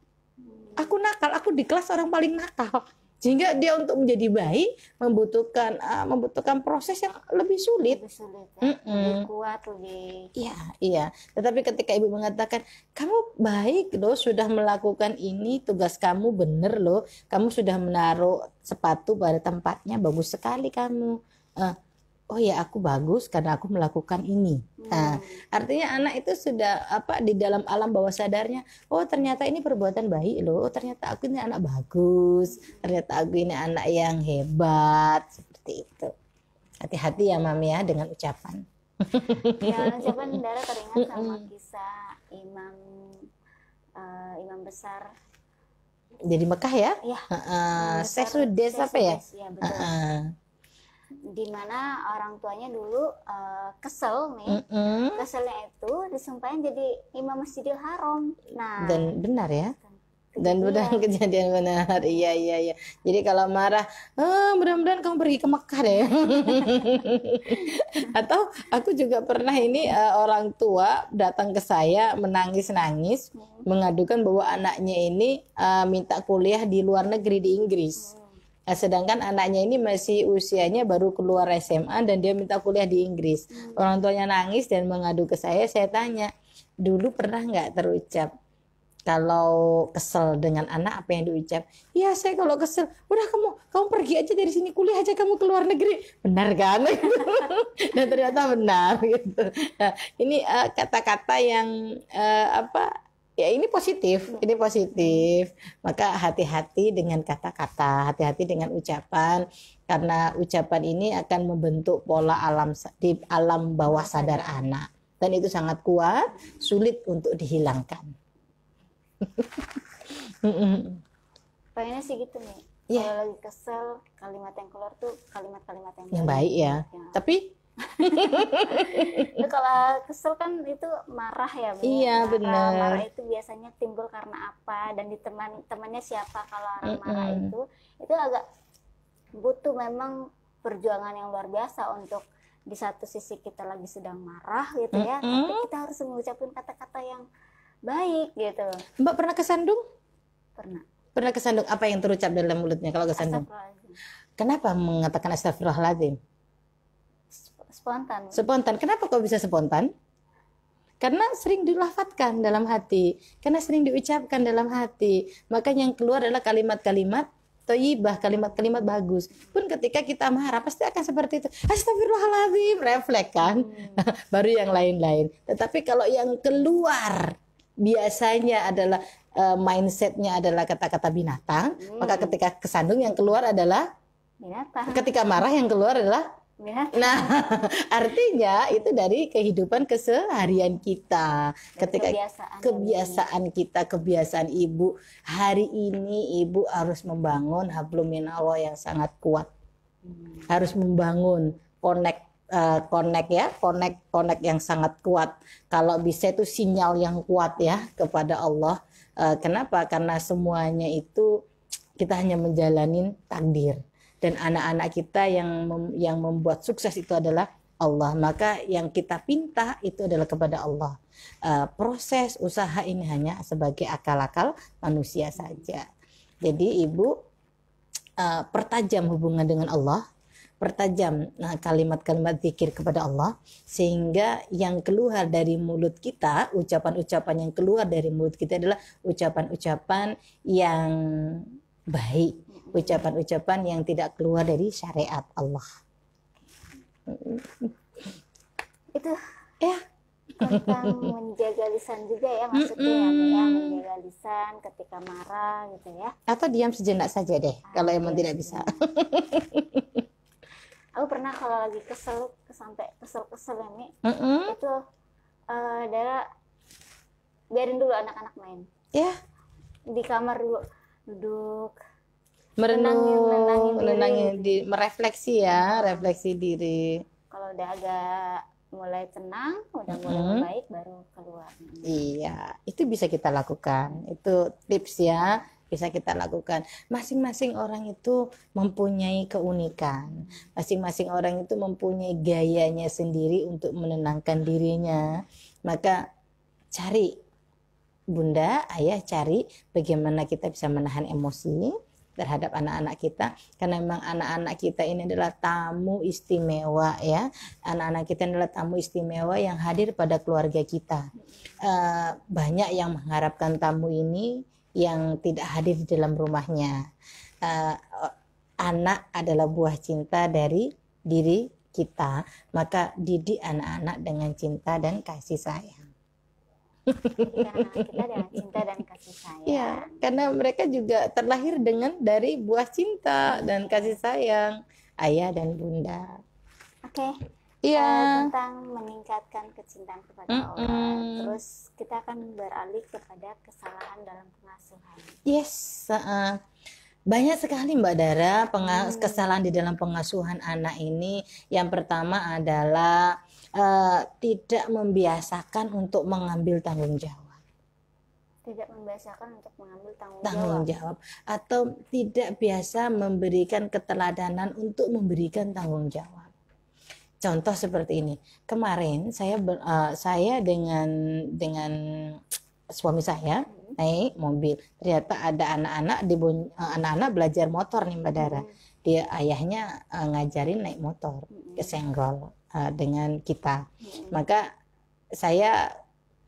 aku di kelas orang paling nakal. Sehingga dia untuk menjadi baik membutuhkan proses yang lebih sulit. Lebih kuat, lebih. Iya. Tetapi ketika ibu mengatakan, kamu baik loh, sudah melakukan ini, tugas kamu benar loh, kamu sudah menaruh sepatu pada tempatnya, bagus sekali kamu. Oh ya, aku bagus karena aku melakukan ini. Nah, artinya anak itu sudah di dalam alam bawah sadarnya, oh ternyata ini perbuatan baik loh, oh ternyata aku ini anak bagus, ternyata aku ini anak yang hebat, seperti itu. Hati-hati ya Mami ya dengan ucapan. Ya, ucapan Dara teringat sama kisah imam besar jadi Mekah ya? Iya. Sesuddes apa ya? Ya, betul. Di mana orang tuanya dulu kesel nih, keselnya itu disumpahin jadi imam Masjidil Haram. Nah, dan benar ya, dan benar kejadian benar. Iya. Jadi kalau marah, mudah-mudahan kamu pergi ke Mekah deh. Atau aku juga pernah ini orang tua datang ke saya menangis-nangis, mengadukan bahwa anaknya ini minta kuliah di luar negeri di Inggris. Nah, sedangkan anaknya ini masih usianya baru keluar SMA dan dia minta kuliah di Inggris. Orang tuanya nangis dan mengadu ke saya tanya, dulu pernah nggak terucap kalau kesel dengan anak apa yang diucap? Ya saya kalau kesel, udah kamu pergi aja dari sini, kuliah aja kamu ke luar negeri. Benar kan? Dan ternyata benar gitu. Nah, ini kata-kata yang ya ini positif. Maka hati-hati dengan kata-kata, hati-hati dengan ucapan, karena ucapan ini akan membentuk pola di alam bawah sadar anak, dan itu sangat kuat, sulit untuk dihilangkan. Pengennya sih gitu nih. Yeah. Kalau lagi kesel, kalimat yang keluar tuh kalimat-kalimat yang baik ya. Tapi itu kalau kesel kan itu marah ya, Bu? Iya, benar. Marah itu biasanya timbul karena apa, dan temannya siapa kalau orang marah itu agak butuh memang perjuangan yang luar biasa untuk di satu sisi kita lagi sedang marah gitu ya, tapi kita harus mengucapkan kata-kata yang baik gitu. Mbak pernah kesandung? Pernah kesandung. Apa yang terucap dalam mulutnya kalau kesandung? Kenapa mengatakan astagfirullahaladzim? Spontan. Kenapa kok bisa spontan? Karena sering dilafadzkan dalam hati, karena sering diucapkan dalam hati. Maka yang keluar adalah kalimat-kalimat thayyibah, kalimat-kalimat bagus. Pun ketika kita marah pasti akan seperti itu. Astagfirullahaladzim, refleks kan. Baru yang lain-lain. Tetapi kalau yang keluar biasanya adalah mindsetnya adalah kata-kata binatang, maka ketika kesandung yang keluar adalah binatang. Ketika marah yang keluar adalah binatang. Nah, artinya itu dari kehidupan keseharian kita. Ketika kebiasaan kita, kebiasaan ibu, hari ini ibu harus membangun hablum minallah yang sangat kuat. Harus membangun connect yang sangat kuat. Kalau bisa itu sinyal yang kuat ya kepada Allah. Kenapa? Karena semuanya itu kita hanya menjalani takdir, dan anak-anak kita yang membuat sukses itu adalah Allah. Maka yang kita pinta itu adalah kepada Allah. Proses usaha ini hanya sebagai akal-akal manusia saja. Jadi ibu pertajam hubungan dengan Allah, pertajam kalimat-kalimat zikir kepada Allah, sehingga yang keluar dari mulut kita, ucapan-ucapan yang keluar dari mulut kita adalah ucapan-ucapan yang baik, ucapan-ucapan yang tidak keluar dari syariat Allah. Itu Ya, tentang menjaga lisan juga ya, maksudnya ya, menjaga lisan ketika marah gitu ya. atau diam sejenak saja deh kalau emang tidak bisa. Aku pernah kalau lagi sampai kesel ini, itu adalah biarin dulu anak-anak main Ya, di kamar dulu, duduk menenangin merefleksi ya, refleksi diri. kalau udah agak mulai tenang, udah mulai membaik, baru keluar. Iya, itu bisa kita lakukan. Itu tips ya, bisa kita lakukan. Masing-masing orang itu mempunyai keunikan. Masing-masing orang itu mempunyai gayanya sendiri untuk menenangkan dirinya. Maka cari, bunda, ayah, cari bagaimana kita bisa menahan emosi terhadap anak-anak kita, karena memang anak-anak kita ini adalah tamu istimewa ya. Anak-anak kita adalah tamu istimewa yang hadir pada keluarga kita. Banyak yang mengharapkan tamu ini yang tidak hadir di dalam rumahnya. Anak adalah buah cinta dari diri kita, maka didik anak-anak dengan cinta dan kasih sayang. Kita dengan cinta dan kasih sayang. Ya, karena mereka juga terlahir dari buah cinta dan kasih sayang ayah dan bunda. Oke. Iya. Tentang meningkatkan kecintaan kepada Allah. Terus kita akan beralih kepada kesalahan dalam pengasuhan. Yes, banyak sekali Mbak Dara kesalahan di dalam pengasuhan anak ini. Yang pertama adalah tidak membiasakan untuk mengambil tanggung jawab. Tidak membiasakan untuk mengambil tanggung jawab, atau tidak biasa memberikan keteladanan untuk memberikan tanggung jawab. Contoh seperti ini. Kemarin saya dengan suami saya naik mobil. Ternyata ada anak-anak belajar motor nih Mbak Dara. Dia ayahnya ngajarin naik motor, kesenggol dengan kita. Maka saya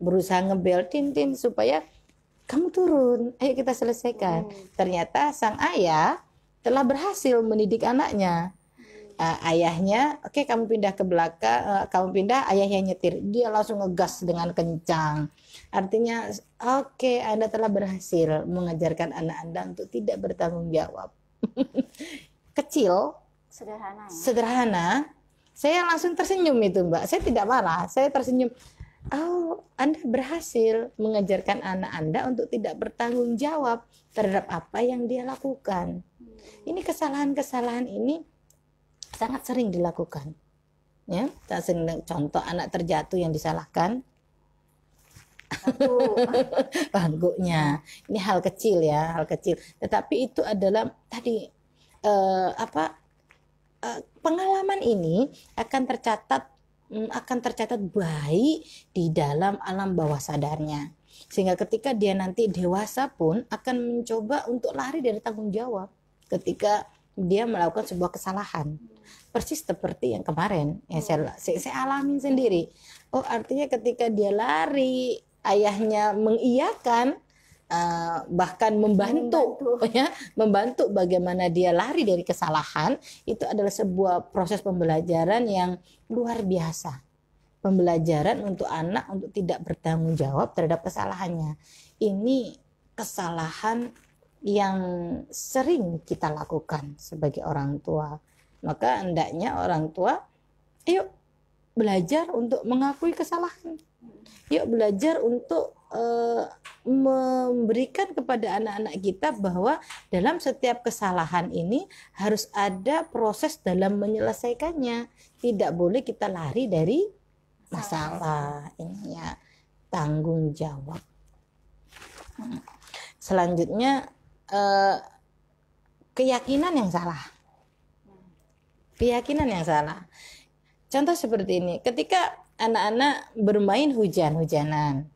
berusaha ngebel tin supaya kamu turun, ayo kita selesaikan. Ternyata sang ayah telah berhasil mendidik anaknya. Ayahnya, oke, kamu pindah ke belakang, ayahnya nyetir, dia langsung ngegas dengan kencang. Artinya, oke, Anda telah berhasil mengajarkan anak Anda untuk tidak bertanggung jawab. Kecil, sederhana. Saya langsung tersenyum itu Mbak, saya tidak marah, saya tersenyum. Oh, Anda berhasil mengajarkan anak Anda untuk tidak bertanggung jawab terhadap apa yang dia lakukan. Ini kesalahan-kesalahan ini sangat sering dilakukan. Ya, contoh anak terjatuh yang disalahkan bangkunya. Ini hal kecil ya, hal kecil. Tetapi itu adalah tadi pengalaman ini akan tercatat baik di dalam alam bawah sadarnya, sehingga ketika dia nanti dewasa pun akan mencoba untuk lari dari tanggung jawab ketika dia melakukan sebuah kesalahan. Persis seperti yang kemarin yang saya alamin sendiri. Oh, artinya ketika dia lari, ayahnya mengiyakan, bahkan membantu bagaimana dia lari dari kesalahan. Itu adalah sebuah proses pembelajaran yang luar biasa. Pembelajaran untuk anak untuk tidak bertanggung jawab terhadap kesalahannya. Ini kesalahan yang sering kita lakukan sebagai orang tua. Maka hendaknya orang tua, yuk belajar untuk mengakui kesalahan. Yuk belajar untuk memberikan kepada anak-anak kita bahwa dalam setiap kesalahan ini harus ada proses dalam menyelesaikannya. Tidak boleh kita lari dari masalah. Ini ya, tanggung jawab. Selanjutnya keyakinan yang salah. Keyakinan yang salah. Contoh seperti ini, ketika anak-anak bermain hujan-hujanan.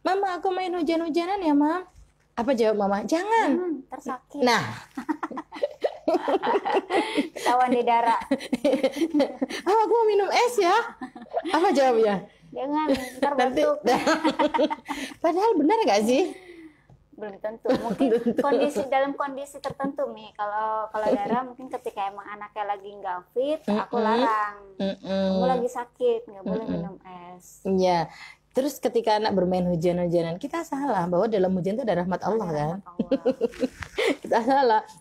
Mama, aku main hujan-hujanan ya, Mam. Apa jawab Mama? Jangan. Tersakit. Nah. Ketahuan di darah. Oh, aku mau minum es ya. Apa jawabnya? Jangan, ntar batuk. Padahal benar gak sih? Belum tentu. Mungkin dalam kondisi tertentu nih. Kalau darah mungkin ketika emang anaknya lagi nggak fit, aku larang. Kamu lagi sakit, nggak boleh minum es. Iya. Terus ketika anak bermain hujan-hujanan, kita salah bahwa dalam hujan itu ada rahmat Allah kan?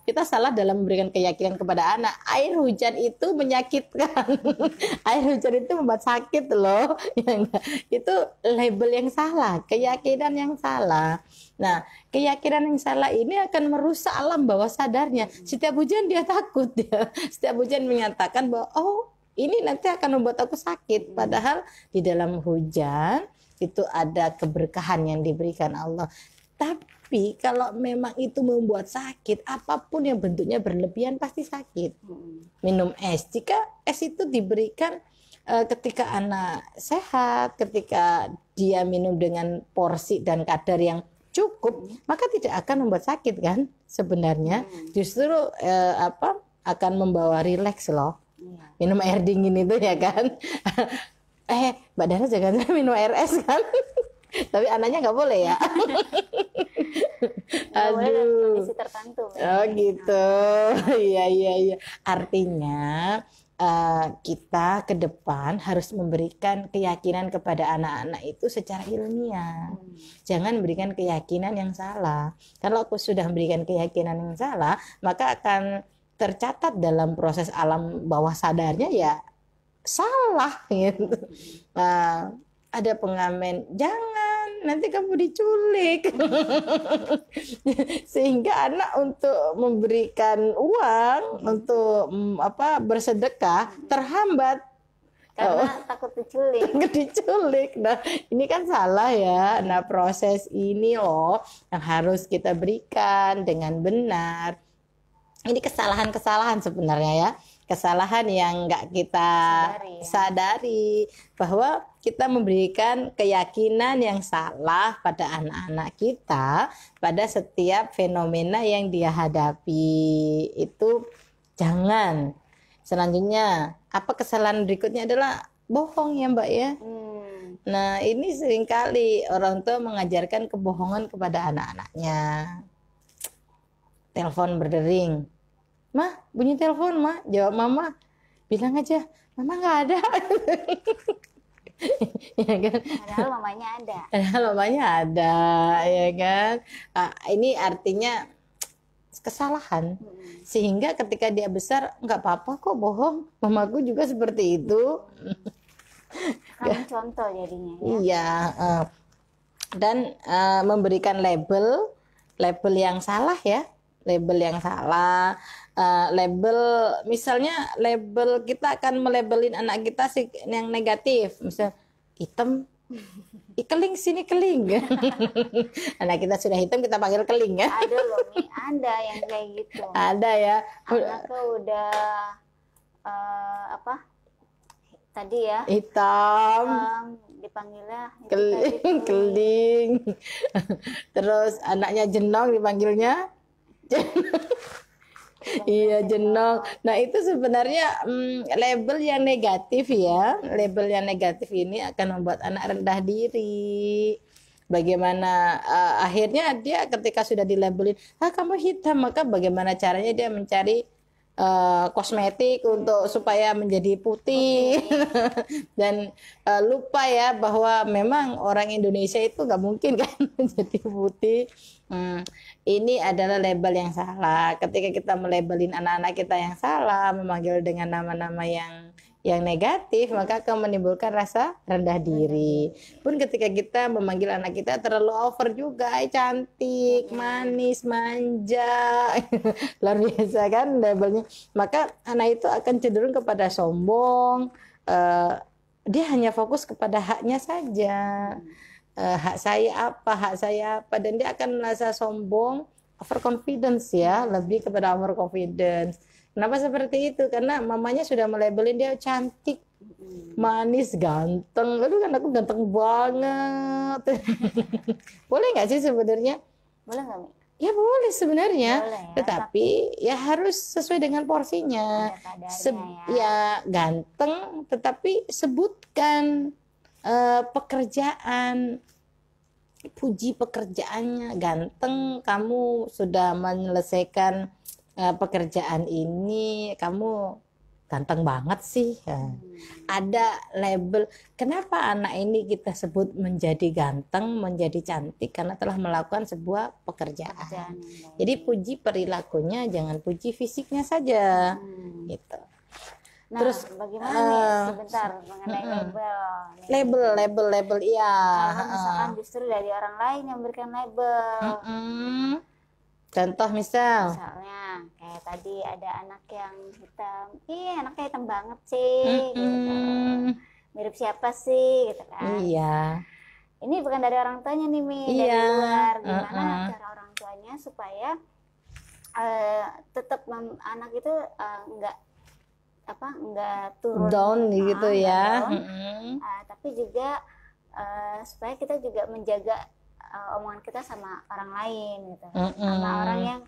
Kita salah dalam memberikan keyakinan kepada anak. Air hujan itu menyakitkan. Air hujan itu membuat sakit loh. Itu label yang salah, keyakinan yang salah. Nah, keyakinan yang salah ini akan merusak alam bawah sadarnya. Setiap hujan dia takut ya. Setiap hujan menyatakan bahwa ini nanti akan membuat aku sakit. Padahal di dalam hujan itu ada keberkahan yang diberikan Allah. Tapi kalau memang itu membuat sakit, apapun yang bentuknya berlebihan pasti sakit. Minum es, jika es itu diberikan ketika anak sehat, ketika dia minum dengan porsi dan kadar yang cukup, maka tidak akan membuat sakit kan sebenarnya. Justru akan membawa rileks loh. Minum air dingin itu ya kan. Mbak Dara jangan minum air es kan. Tapi anaknya nggak boleh ya. Aduh. Kondisi tertentu. Oh gitu. Iya. Artinya kita ke depan harus memberikan keyakinan kepada anak-anak itu secara ilmiah. Jangan berikan keyakinan yang salah. Kalau aku sudah memberikan keyakinan yang salah, maka akan tercatat dalam proses alam bawah sadarnya ya salah gitu. Nah, ada pengamen, jangan nanti kamu diculik. Sehingga anak untuk memberikan uang untuk bersedekah terhambat karena takut diculik. Nah, ini kan salah ya. Nah, proses ini loh yang harus kita berikan dengan benar. Ini kesalahan-kesalahan sebenarnya ya. Kesalahan yang nggak kita sadari bahwa kita memberikan keyakinan yang salah pada anak-anak kita pada setiap fenomena yang dia hadapi. Itu jangan. Selanjutnya, apa kesalahan berikutnya adalah bohong ya Mbak ya. Nah, ini seringkali orang tua mengajarkan kebohongan kepada anak-anaknya. Telepon berdering. Mah, bunyi telepon, Mah. Jawab Mama. Bilang aja, Mama nggak ada. Ya kan? Padahal mamanya ada. Padahal mamanya ada, ya kan? Ini artinya kesalahan. Sehingga ketika dia besar, nggak apa-apa kok bohong. Mamaku juga seperti itu. Kamu contoh jadinya. Ya? Iya. Dan memberikan label yang salah ya. Label yang salah, misalnya label kita akan melabelin anak kita yang negatif, misal hitam, keling sini keling. Anak kita sudah hitam kita panggil keling ya. Ada loh nih, ada yang kayak gitu. Ada ya. Anaknya udah tadi ya hitam, dipanggilnya keling. Terus anaknya jenong dipanggilnya iya jenong. Nah itu sebenarnya label yang negatif ya. Label yang negatif ini akan membuat anak rendah diri. Bagaimana akhirnya dia ketika sudah dilabelin, kamu hitam, maka bagaimana caranya dia mencari kosmetik untuk supaya menjadi putih. Dan lupa ya bahwa memang orang Indonesia itu nggak mungkin kan menjadi putih. Ini adalah label yang salah. Ketika kita melabelin anak-anak kita yang salah, memanggil dengan nama-nama yang yang negatif, maka akan menimbulkan rasa rendah diri. Pun ketika kita memanggil anak kita terlalu over juga, cantik, manis, manja, luar biasa kan labelnya. Maka anak itu akan cenderung kepada sombong. Dia hanya fokus kepada haknya saja. Hak saya apa, dan dia akan merasa sombong, overconfidence ya, lebih kepada overconfidence. Kenapa seperti itu? Karena mamanya sudah melabelin dia cantik, manis, ganteng. Aduh, kan aku ganteng banget. Boleh nggak sih sebenarnya? Boleh nggak, Mi? Ya boleh sebenarnya. Boleh ya, Tetapi ya harus sesuai dengan porsinya. Ada kadarnya Ya ganteng, tetapi sebutkan pekerjaan, puji pekerjaannya. Ganteng, kamu sudah menyelesaikan pekerjaan ini, kamu ganteng banget sih. Ada label. Kenapa anak ini kita sebut menjadi ganteng, menjadi cantik? Karena telah melakukan sebuah pekerjaan. Jadi puji perilakunya, jangan puji fisiknya saja. Gitu. Nah, terus bagaimana nih sebentar mengenai label iya. Kalau misalkan justru dari orang lain yang memberikan label. Contoh misalnya kayak tadi ada anak yang hitam, anaknya hitam banget sih, gitu. Mirip siapa sih, gitu kan? Iya. Ini bukan dari orang tuanya nih, Mi, dari luar. Gimana cara orang tuanya supaya tetap anak itu nggak turun down gitu ya. Tapi juga supaya kita juga menjaga omongan kita sama orang lain gitu, sama orang yang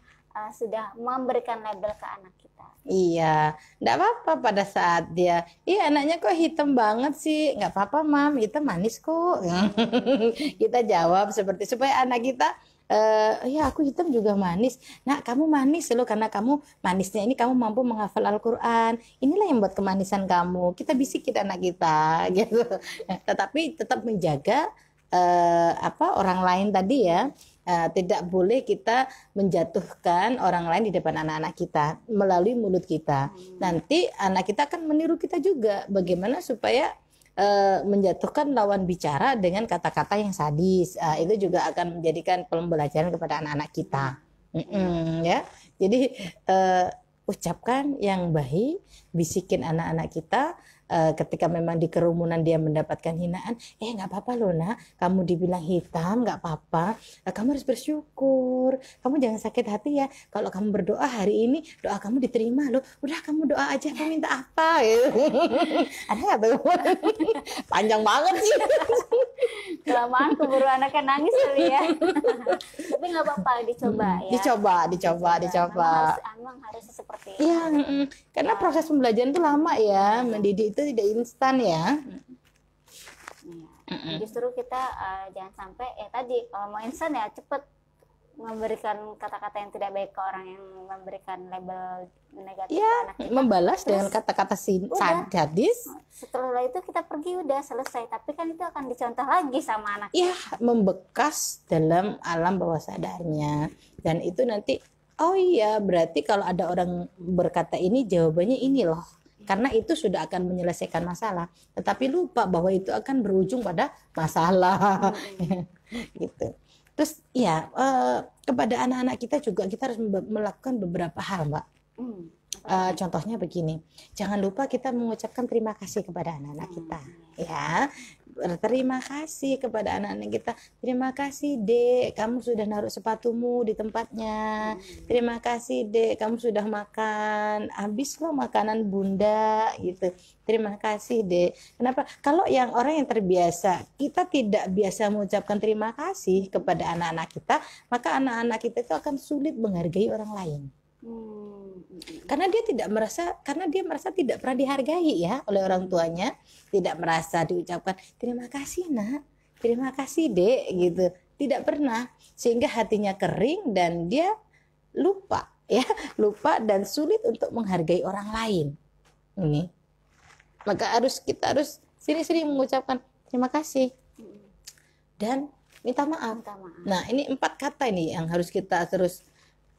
sudah memberikan label ke anak kita. Iya, enggak apa-apa pada saat dia, anaknya kok hitam banget sih, nggak apa-apa mam, hitam manis kok. Kita jawab seperti supaya anak kita aku hitam juga manis. Nah, kamu manis loh, karena kamu manisnya ini kamu mampu menghafal Al-Quran. Inilah yang buat kemanisan kamu. Kita bisikin anak kita, gitu. Tetapi tetap menjaga orang lain tadi ya. Tidak boleh kita menjatuhkan orang lain di depan anak-anak kita melalui mulut kita. Nanti anak kita akan meniru kita juga. Bagaimana supaya menjatuhkan lawan bicara dengan kata-kata yang sadis, itu juga akan menjadikan pembelajaran kepada anak-anak kita. Ya, jadi ucapkan yang baik, bisikin anak-anak kita. Ketika memang di kerumunan dia mendapatkan hinaan, nggak apa-apa loh nak, kamu dibilang hitam nggak apa-apa, kamu harus bersyukur, kamu jangan sakit hati ya, kalau kamu berdoa hari ini doa kamu diterima loh, udah kamu doa aja, kamu minta apa gitu. Ada nggak tuh? Panjang banget sih. Kelamaan keburu anaknya nangis kali ya. Tapi nggak apa-apa, dicoba ya. Dicoba. Emang harus seperti itu. Iya, karena proses pembelajaran itu lama ya, mendidik itu tidak instan ya. Justru kita jangan sampai tadi kalau mau instan ya cepet memberikan kata-kata yang tidak baik ke orang yang memberikan label negatif ke anak kita. Membalas dengan kata-kata sadis. Setelah itu kita pergi udah selesai, tapi kan itu akan dicontoh lagi sama anak. Iya, membekas dalam alam bawah sadarnya, dan itu nanti berarti kalau ada orang berkata ini jawabannya ini loh. Karena itu sudah akan menyelesaikan masalah, tetapi lupa bahwa itu akan berujung pada masalah. Gitu. Terus kepada anak-anak kita juga kita harus melakukan beberapa hal, Mbak. Contohnya begini, jangan lupa kita mengucapkan terima kasih kepada anak-anak kita, ya. Terima kasih kepada anak-anak kita. Terima kasih Dek, kamu sudah naruh sepatumu di tempatnya. Terima kasih Dek, kamu sudah makan. Habis loh makanan Bunda, gitu. Terima kasih Dek. Kenapa? Kalau yang orang yang terbiasa, kita tidak biasa mengucapkan terima kasih kepada anak-anak kita, maka anak-anak kita itu akan sulit menghargai orang lain. Karena dia merasa tidak pernah dihargai ya oleh orang tuanya, tidak merasa diucapkan terima kasih nak, terima kasih Dek, gitu, tidak pernah, sehingga hatinya kering dan dia lupa dan sulit untuk menghargai orang lain. Ini maka kita harus sering-sering mengucapkan terima kasih dan minta maaf. Nah, ini 4 kata ini yang harus kita terus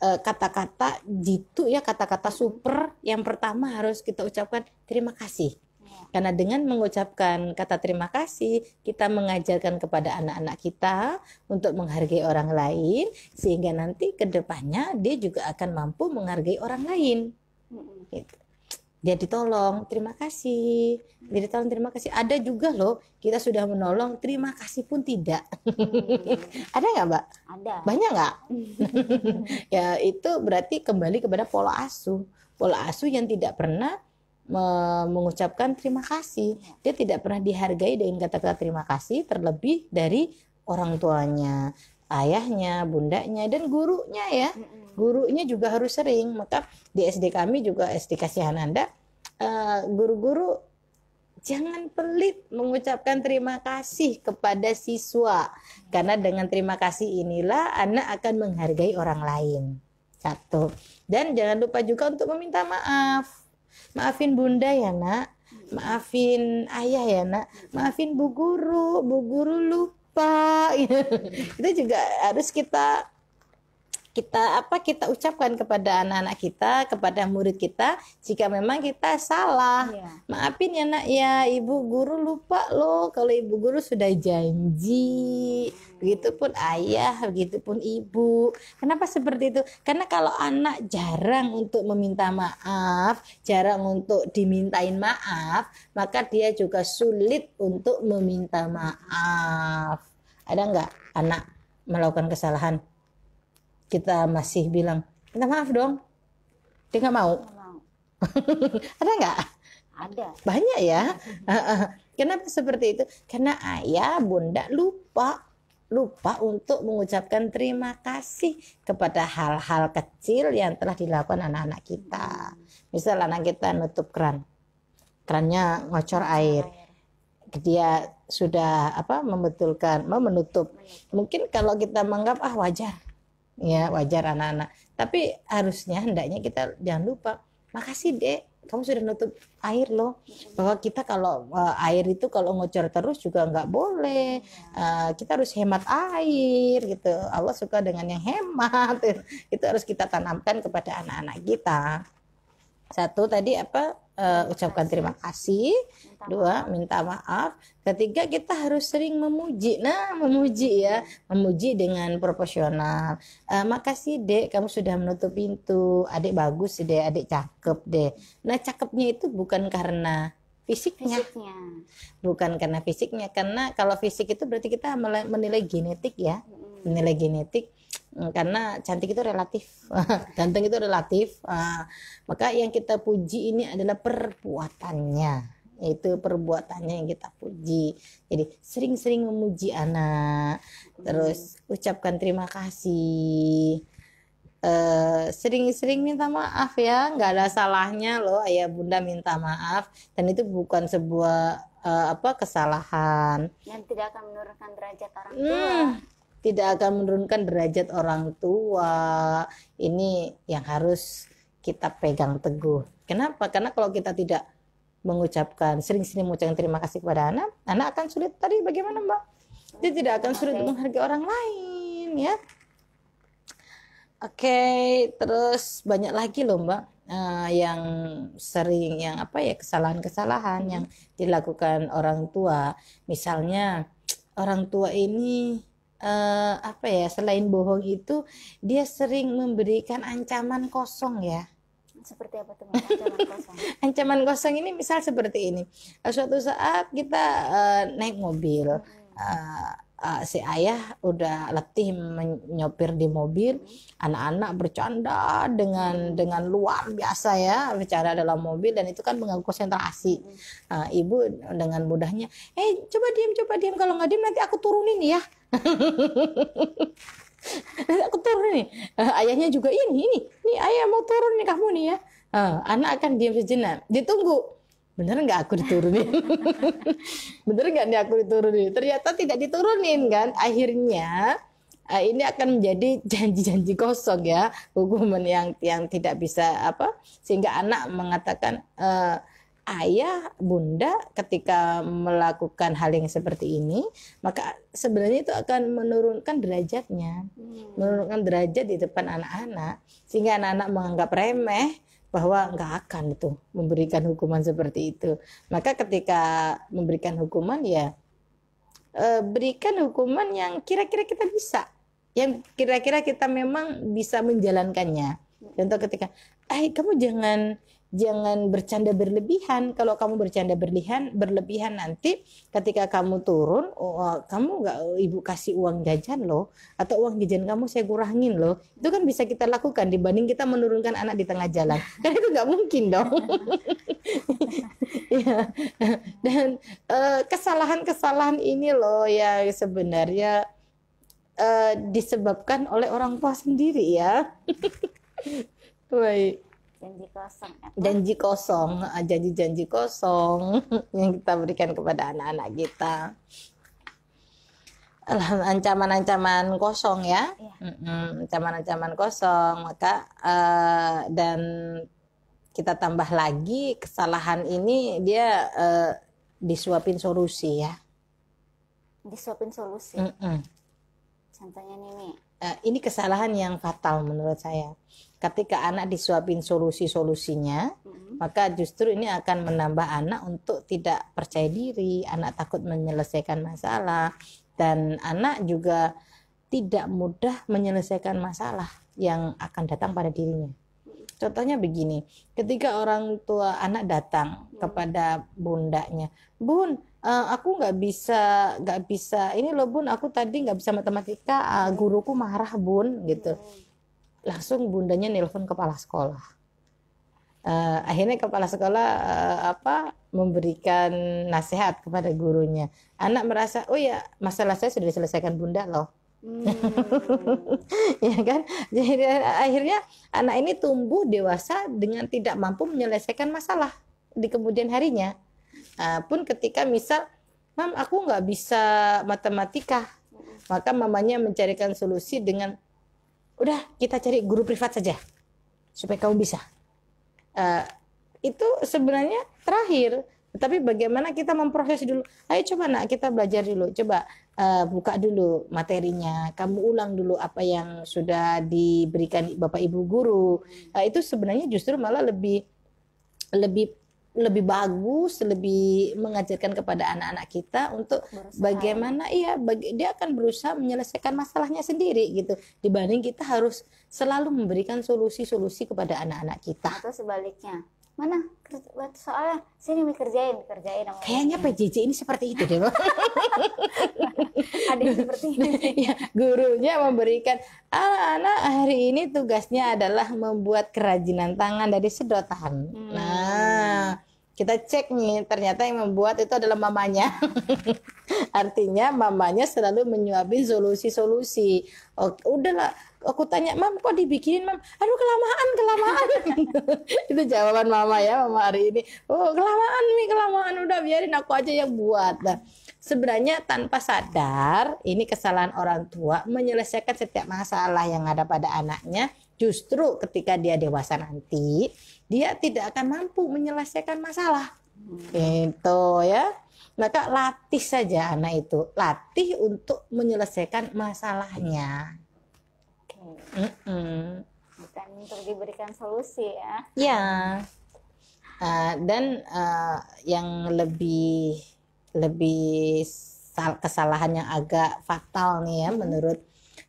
kata-kata jitu ya, kata-kata super. Yang pertama harus kita ucapkan terima kasih. Karena dengan mengucapkan kata terima kasih, kita mengajarkan kepada anak-anak kita untuk menghargai orang lain, sehingga nanti ke depannya dia juga akan mampu menghargai orang lain. Gitu. Dia ditolong, terima kasih. Dia ditolong, terima kasih. Ada juga loh, kita sudah menolong, terima kasih pun tidak. Ada nggak, Mbak? Ada. Banyak nggak? Ya, itu berarti kembali kepada pola asuh. Pola asuh yang tidak pernah mengucapkan terima kasih. Dia tidak pernah dihargai dengan kata-kata terima kasih, terlebih dari orang tuanya, ayahnya, bundanya, dan gurunya ya. Gurunya juga harus sering. Maka di SD kami juga, SD Kasihan Anda, guru-guru jangan pelit mengucapkan terima kasih kepada siswa, karena dengan terima kasih inilah anak akan menghargai orang lain. Satu. Dan jangan lupa juga untuk meminta maaf. Maafin bunda ya nak, maafin ayah ya nak, maafin bu guru lupa. Itu juga harus kita ucapkan kepada anak-anak kita, kepada murid kita, jika memang kita salah. Maafin ya nak ya, ibu guru lupa loh, kalau ibu guru sudah janji. Begitupun ayah, begitupun ibu. Kenapa seperti itu? Karena kalau anak jarang untuk meminta maaf, jarang untuk dimintain maaf, maka dia juga sulit untuk meminta maaf. Ada nggak anak melakukan kesalahan, kita masih bilang minta maaf dong, dia nggak mau? Ada nggak? Ada. Banyak ya. Kenapa seperti itu? Karena ayah bunda lupa untuk mengucapkan terima kasih kepada hal-hal kecil yang telah dilakukan anak-anak kita. Misal anak kita nutup kerannya ngocor air, dia sudah menutup. Mungkin kalau kita menganggap wajar, ya wajar anak-anak, tapi harusnya hendaknya kita jangan lupa, makasih dek, kamu sudah nutup air loh. Bahwa kita kalau air itu kalau ngocor terus juga nggak boleh. Kita harus hemat air gitu. Allah suka dengan yang hemat. Itu harus kita tanamkan kepada anak-anak kita. Satu tadi ucapkan terima kasih. Dua, minta maaf. Ketiga, kita harus sering memuji. Nah, memuji ya, memuji dengan proporsional. Makasih dek, kamu sudah menutup pintu. Adik bagus deh, adik cakep deh. Nah, cakepnya itu bukan karena fisiknya. Bukan karena fisiknya, karena kalau fisik itu berarti kita menilai genetik ya. Menilai genetik. Karena cantik itu relatif, ganteng itu relatif. Maka yang kita puji ini adalah perbuatannya. Itu perbuatannya yang kita puji. Jadi sering-sering memuji anak, terus ucapkan terima kasih, sering-sering minta maaf ya, nggak ada salahnya loh ayah bunda minta maaf, dan itu bukan sebuah kesalahan yang tidak akan menurunkan derajat orang tua. Tidak akan menurunkan derajat orang tua. Ini yang harus kita pegang teguh. Kenapa? Karena kalau kita tidak sering-sering mengucapkan terima kasih kepada anak akan sulit tadi bagaimana Mbak? Dia tidak akan sulit menghargai orang lain ya. Oke, terus banyak lagi loh Mbak yang sering kesalahan-kesalahan yang dilakukan orang tua. Misalnya orang tua ini selain bohong itu dia sering memberikan ancaman kosong ya. Seperti apa tuh ancaman kosong? Ancaman kosong ini misal seperti ini. Suatu saat kita naik mobil, si ayah udah letih menyopir di mobil, anak-anak bercanda dengan luar biasa ya, bercanda dalam mobil, dan itu kan mengganggu konsentrasi. Ibu dengan mudahnya, coba diam, kalau nggak diam nanti aku turunin ya. Aku turun nih. Ayahnya juga ini ayah mau turun nih kamu nih ya. Anak akan diam sejenak, ditunggu, bener nggak aku diturunin? Bener nggak nih aku diturunin? Ternyata tidak diturunin kan. Akhirnya ini akan menjadi janji-janji kosong ya, hukuman yang tidak bisa sehingga anak mengatakan, ayah bunda ketika melakukan hal yang seperti ini, maka sebenarnya itu akan menurunkan derajatnya, menurunkan derajat di depan anak-anak, sehingga anak-anak menganggap remeh bahwa nggak akan itu memberikan hukuman seperti itu. Maka ketika memberikan hukuman ya berikan hukuman yang kira-kira kita bisa, yang kira-kira kita memang bisa menjalankannya. Contoh ketika, kamu jangan bercanda berlebihan. Kalau kamu bercanda berlebihan nanti ketika kamu turun, kamu nggak, ibu kasih uang jajan loh, atau uang jajan kamu saya kurangin loh. Itu kan bisa kita lakukan dibanding kita menurunkan anak di tengah jalan. Kan itu nggak mungkin dong. Ya. Dan kesalahan-kesalahan ini loh ya sebenarnya disebabkan oleh orang tua sendiri ya. Baik. Janji kosong, janji-janji kosong yang kita berikan kepada anak-anak kita. Ancaman-ancaman kosong ya, ancaman-ancaman kosong. Maka dan kita tambah lagi kesalahan ini dia disuapin solusi ya. Disuapin solusi. Contohnya nih. Ini kesalahan yang fatal menurut saya. Ketika anak disuapin solusinya, maka justru ini akan menambah anak untuk tidak percaya diri, anak takut menyelesaikan masalah, dan anak juga tidak mudah menyelesaikan masalah yang akan datang pada dirinya. Contohnya begini, ketika orang tua anak datang kepada bundanya, Bun, aku nggak bisa ini loh Bun, aku tadi nggak bisa matematika, guruku marah Bun, gitu. Langsung bundanya nelpon kepala sekolah. Akhirnya kepala sekolah memberikan nasihat kepada gurunya. Anak merasa, oh ya masalah saya sudah diselesaikan bunda loh. Ya kan, jadi akhirnya anak ini tumbuh dewasa dengan tidak mampu menyelesaikan masalah di kemudian harinya. Pun ketika misal, Mam aku nggak bisa matematika, maka mamanya mencarikan solusi dengan, udah kita cari guru privat saja supaya kamu bisa. Itu sebenarnya terakhir, tapi bagaimana kita memproses dulu. Ayo coba nak kita belajar dulu, coba buka dulu materinya, kamu ulang dulu apa yang sudah diberikan bapak ibu guru. Itu sebenarnya justru malah lebih bagus, lebih mengajarkan kepada anak-anak kita untuk berusaha. Bagaimana dia akan berusaha menyelesaikan masalahnya sendiri gitu, dibanding kita harus selalu memberikan solusi-solusi kepada anak-anak kita. Atau sebaliknya, mana soalnya sini kerjain. Kayaknya PJJ ini seperti itu deh. Ada yang seperti ini. Ya, gurunya memberikan anak-anak hari ini tugasnya adalah membuat kerajinan tangan dari sedotan. Nah, kita cek nih, ternyata yang membuat itu adalah mamanya. Artinya mamanya selalu menyuapin solusi-solusi. Udahlah, aku tanya, Mam kok dibikinin Mam? Aduh kelamaan. Itu jawaban mama ya, mama hari ini. Oh kelamaan, udah biarin aku aja yang buat. Nah, sebenarnya tanpa sadar ini kesalahan orang tua menyelesaikan setiap masalah yang ada pada anaknya. Justru ketika dia dewasa nanti, dia tidak akan mampu menyelesaikan masalah. Itu ya. Maka latih saja anak itu, latih untuk menyelesaikan masalahnya. Bukan untuk diberikan solusi ya. Ya. Dan yang lebih kesalahan yang agak fatal nih ya,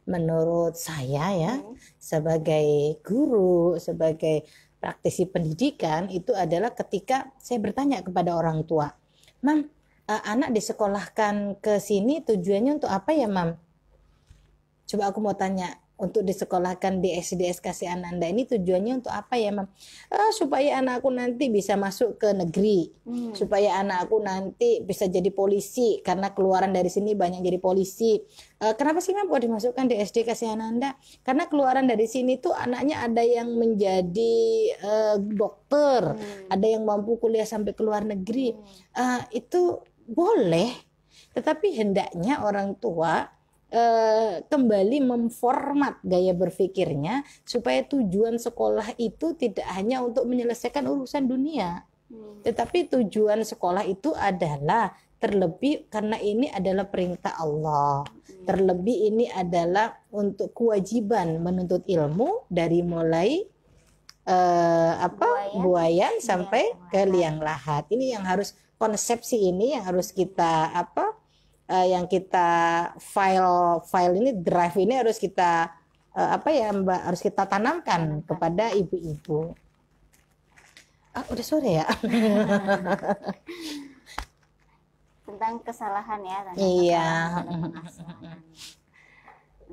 menurut saya ya, sebagai guru, sebagai praktisi pendidikan, itu adalah ketika saya bertanya kepada orang tua, Mam, anak disekolahkan ke sini tujuannya untuk apa ya Mam? Coba aku mau tanya, untuk disekolahkan di SDS Kasih Ananda ini tujuannya untuk apa ya Mam? Supaya anakku nanti bisa masuk ke negeri, supaya anakku nanti bisa jadi polisi, karena keluaran dari sini banyak jadi polisi. Kenapa sih Mam kok dimasukkan di SD Kasih Ananda? Karena keluaran dari sini tuh anaknya ada yang menjadi dokter, ada yang mampu kuliah sampai ke luar negeri. Itu boleh, tetapi hendaknya orang tua kembali memformat gaya berpikirnya supaya tujuan sekolah itu tidak hanya untuk menyelesaikan urusan dunia, tetapi tujuan sekolah itu adalah terlebih karena ini adalah perintah Allah, terlebih ini adalah untuk kewajiban menuntut ilmu dari mulai buayan sampai ke liang liang lahat. Ini yang harus konsepsi ini yang harus kita yang kita file ini drive ini harus kita Mbak, harus kita tanamkan kepada ibu-ibu. Udah sore ya. Tentang kesalahan ya, iya.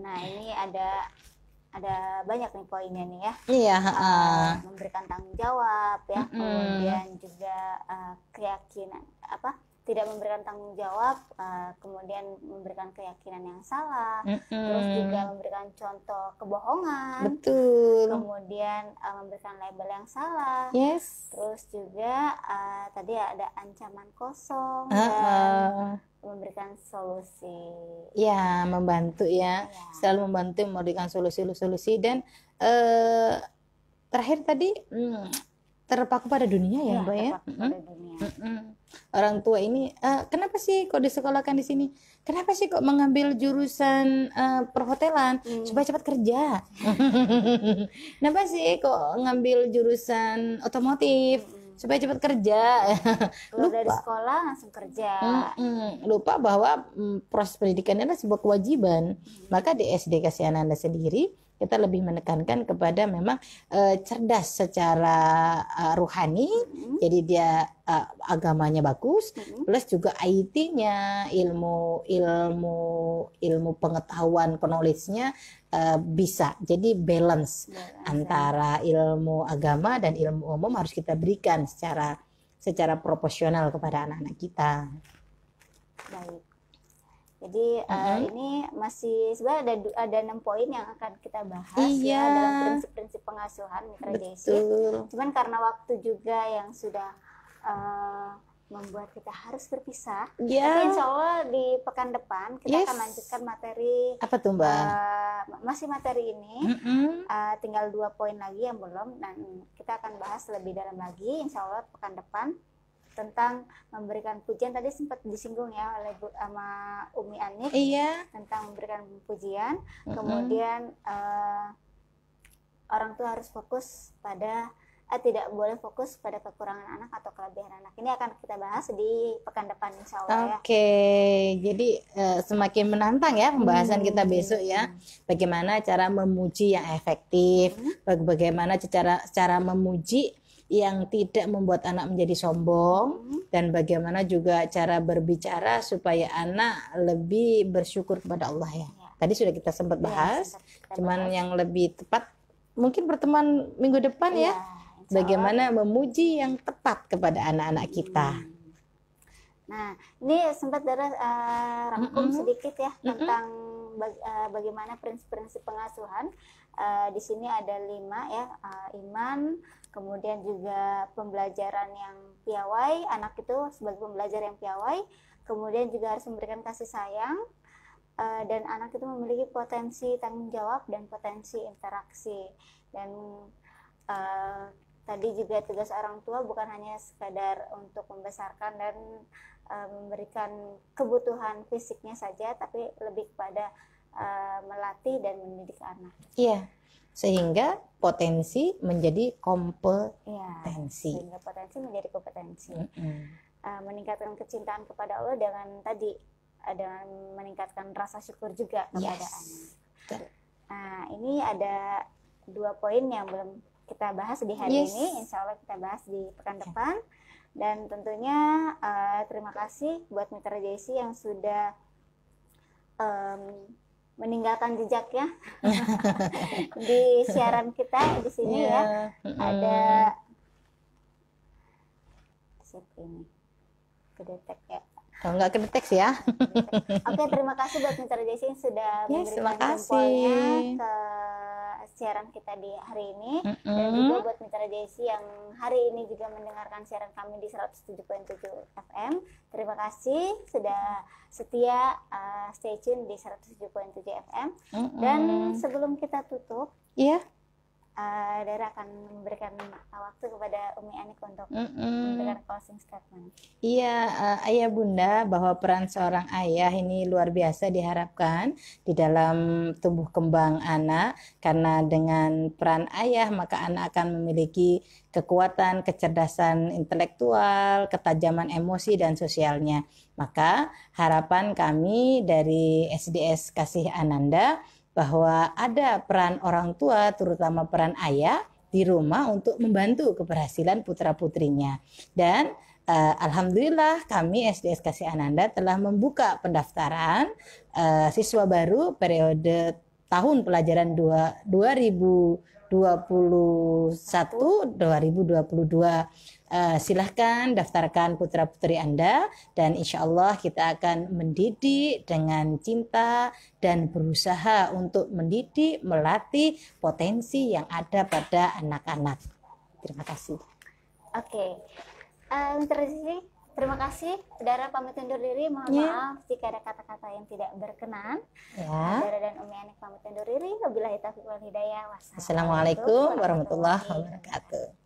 Nah, ini ada banyak nih poinnya nih ya. Iya. Memberikan tanggung jawab ya, kemudian juga keyakinan tidak memberikan tanggung jawab, kemudian memberikan keyakinan yang salah, terus juga memberikan contoh kebohongan, betul, kemudian memberikan label yang salah, yes, terus juga tadi ada ancaman kosong dan memberikan solusi. Ya, membantu ya, selalu membantu memberikan solusi dan terakhir tadi terpaku pada dunia ya, Mbak ya. Pada dunia. Orang tua ini kenapa sih kok disekolahkan di sini? Kenapa sih kok mengambil jurusan perhotelan supaya cepat kerja? Kenapa sih kok ngambil jurusan otomotif supaya cepat kerja? Lupa dari sekolah langsung kerja. Lupa bahwa proses pendidikan adalah sebuah kewajiban. Maka di SD Kasihan Anda sendiri kita lebih menekankan kepada memang cerdas secara rohani, jadi dia agamanya bagus, plus juga IT-nya, ilmu pengetahuan, knowledge-nya bisa. Jadi balance antara ilmu agama dan ilmu umum harus kita berikan secara proporsional kepada anak-anak kita. Baik. Jadi ini masih sebenarnya ada 6 poin yang akan kita bahas ya dalam prinsip-prinsip pengasuhan Mitra Jaycee. Cuman karena waktu juga yang sudah membuat kita harus berpisah. Tapi insya Allah di pekan depan kita akan lanjutkan materi. Apa tuh, Mbak? Masih materi ini. Tinggal 2 poin lagi yang belum, dan kita akan bahas lebih dalam lagi insya Allah pekan depan tentang memberikan pujian. Tadi sempat disinggung ya oleh sama Umi Anik tentang memberikan pujian. Kemudian orang tua harus fokus pada tidak boleh fokus pada kekurangan anak atau kelebihan anak. Ini akan kita bahas di pekan depan insya Allah ya. Oke, jadi semakin menantang ya pembahasan kita besok ya. Bagaimana cara memuji yang efektif, bagaimana cara memuji yang tidak membuat anak menjadi sombong, dan bagaimana juga cara berbicara supaya anak lebih bersyukur kepada Allah ya. Tadi sudah kita sempat bahas, cuman yang lebih tepat mungkin pertemuan minggu depan ya. Bagaimana memuji yang tepat kepada anak-anak kita. Nah, ini sempat rangkum sedikit ya tentang bagaimana prinsip-prinsip pengasuhan. Di sini ada 5 ya, iman, kemudian juga pembelajaran yang piawai, anak itu sebagai pembelajar yang piawai, kemudian juga harus memberikan kasih sayang, dan anak itu memiliki potensi tanggung jawab dan potensi interaksi. Dan tadi juga tugas orang tua bukan hanya sekadar untuk membesarkan dan memberikan kebutuhan fisiknya saja, tapi lebih kepada melatih dan mendidik anak. Iya. Sehingga potensi menjadi kompetensi. Sehingga potensi menjadi kompetensi. Meningkatkan kecintaan kepada Allah dengan meningkatkan rasa syukur juga kepada anak. Nah, ini ada 2 poin yang belum kita bahas di hari ini. Insya Allah kita bahas di pekan depan. Dan tentunya terima kasih buat Mitra Jaycee yang sudah meninggalkan jejaknya di siaran kita di sini ya. Ada ini kedetek ya. Enggak kedetek ya. Oke, terima kasih buat Mitra Jaycee yang sudah memberikan jempolnya ke siaran kita di hari ini, dan juga buat Mitra Jaycee yang hari ini juga mendengarkan siaran kami di 107.7 FM. Terima kasih sudah setia stay tune di 107.7 FM. Dan sebelum kita tutup, Dara akan memberikan waktu kepada Umi Anik untuk memberikan closing statement. Iya, ayah bunda, bahwa peran seorang ayah ini luar biasa diharapkan di dalam tumbuh kembang anak, karena dengan peran ayah maka anak akan memiliki kekuatan, kecerdasan intelektual, ketajaman emosi dan sosialnya. Maka harapan kami dari SDS Kasih Ananda bahwa ada peran orang tua, terutama peran ayah di rumah untuk membantu keberhasilan putra-putrinya. Dan alhamdulillah kami SDS Kasih Ananda telah membuka pendaftaran siswa baru periode tahun pelajaran 2021-2022. Silahkan daftarkan putra-putri Anda, dan insya Allah kita akan mendidik dengan cinta dan berusaha untuk mendidik, melatih potensi yang ada pada anak-anak. Terima kasih. Oke, terima kasih. Dara pamit undur diri. Mohon maaf jika ada kata-kata yang tidak berkenan. Dara dan Umi Anik pamit undur diri. Wabillahi taufiq wal hidayah. Wassalamualaikum warahmatullahi wabarakatuh.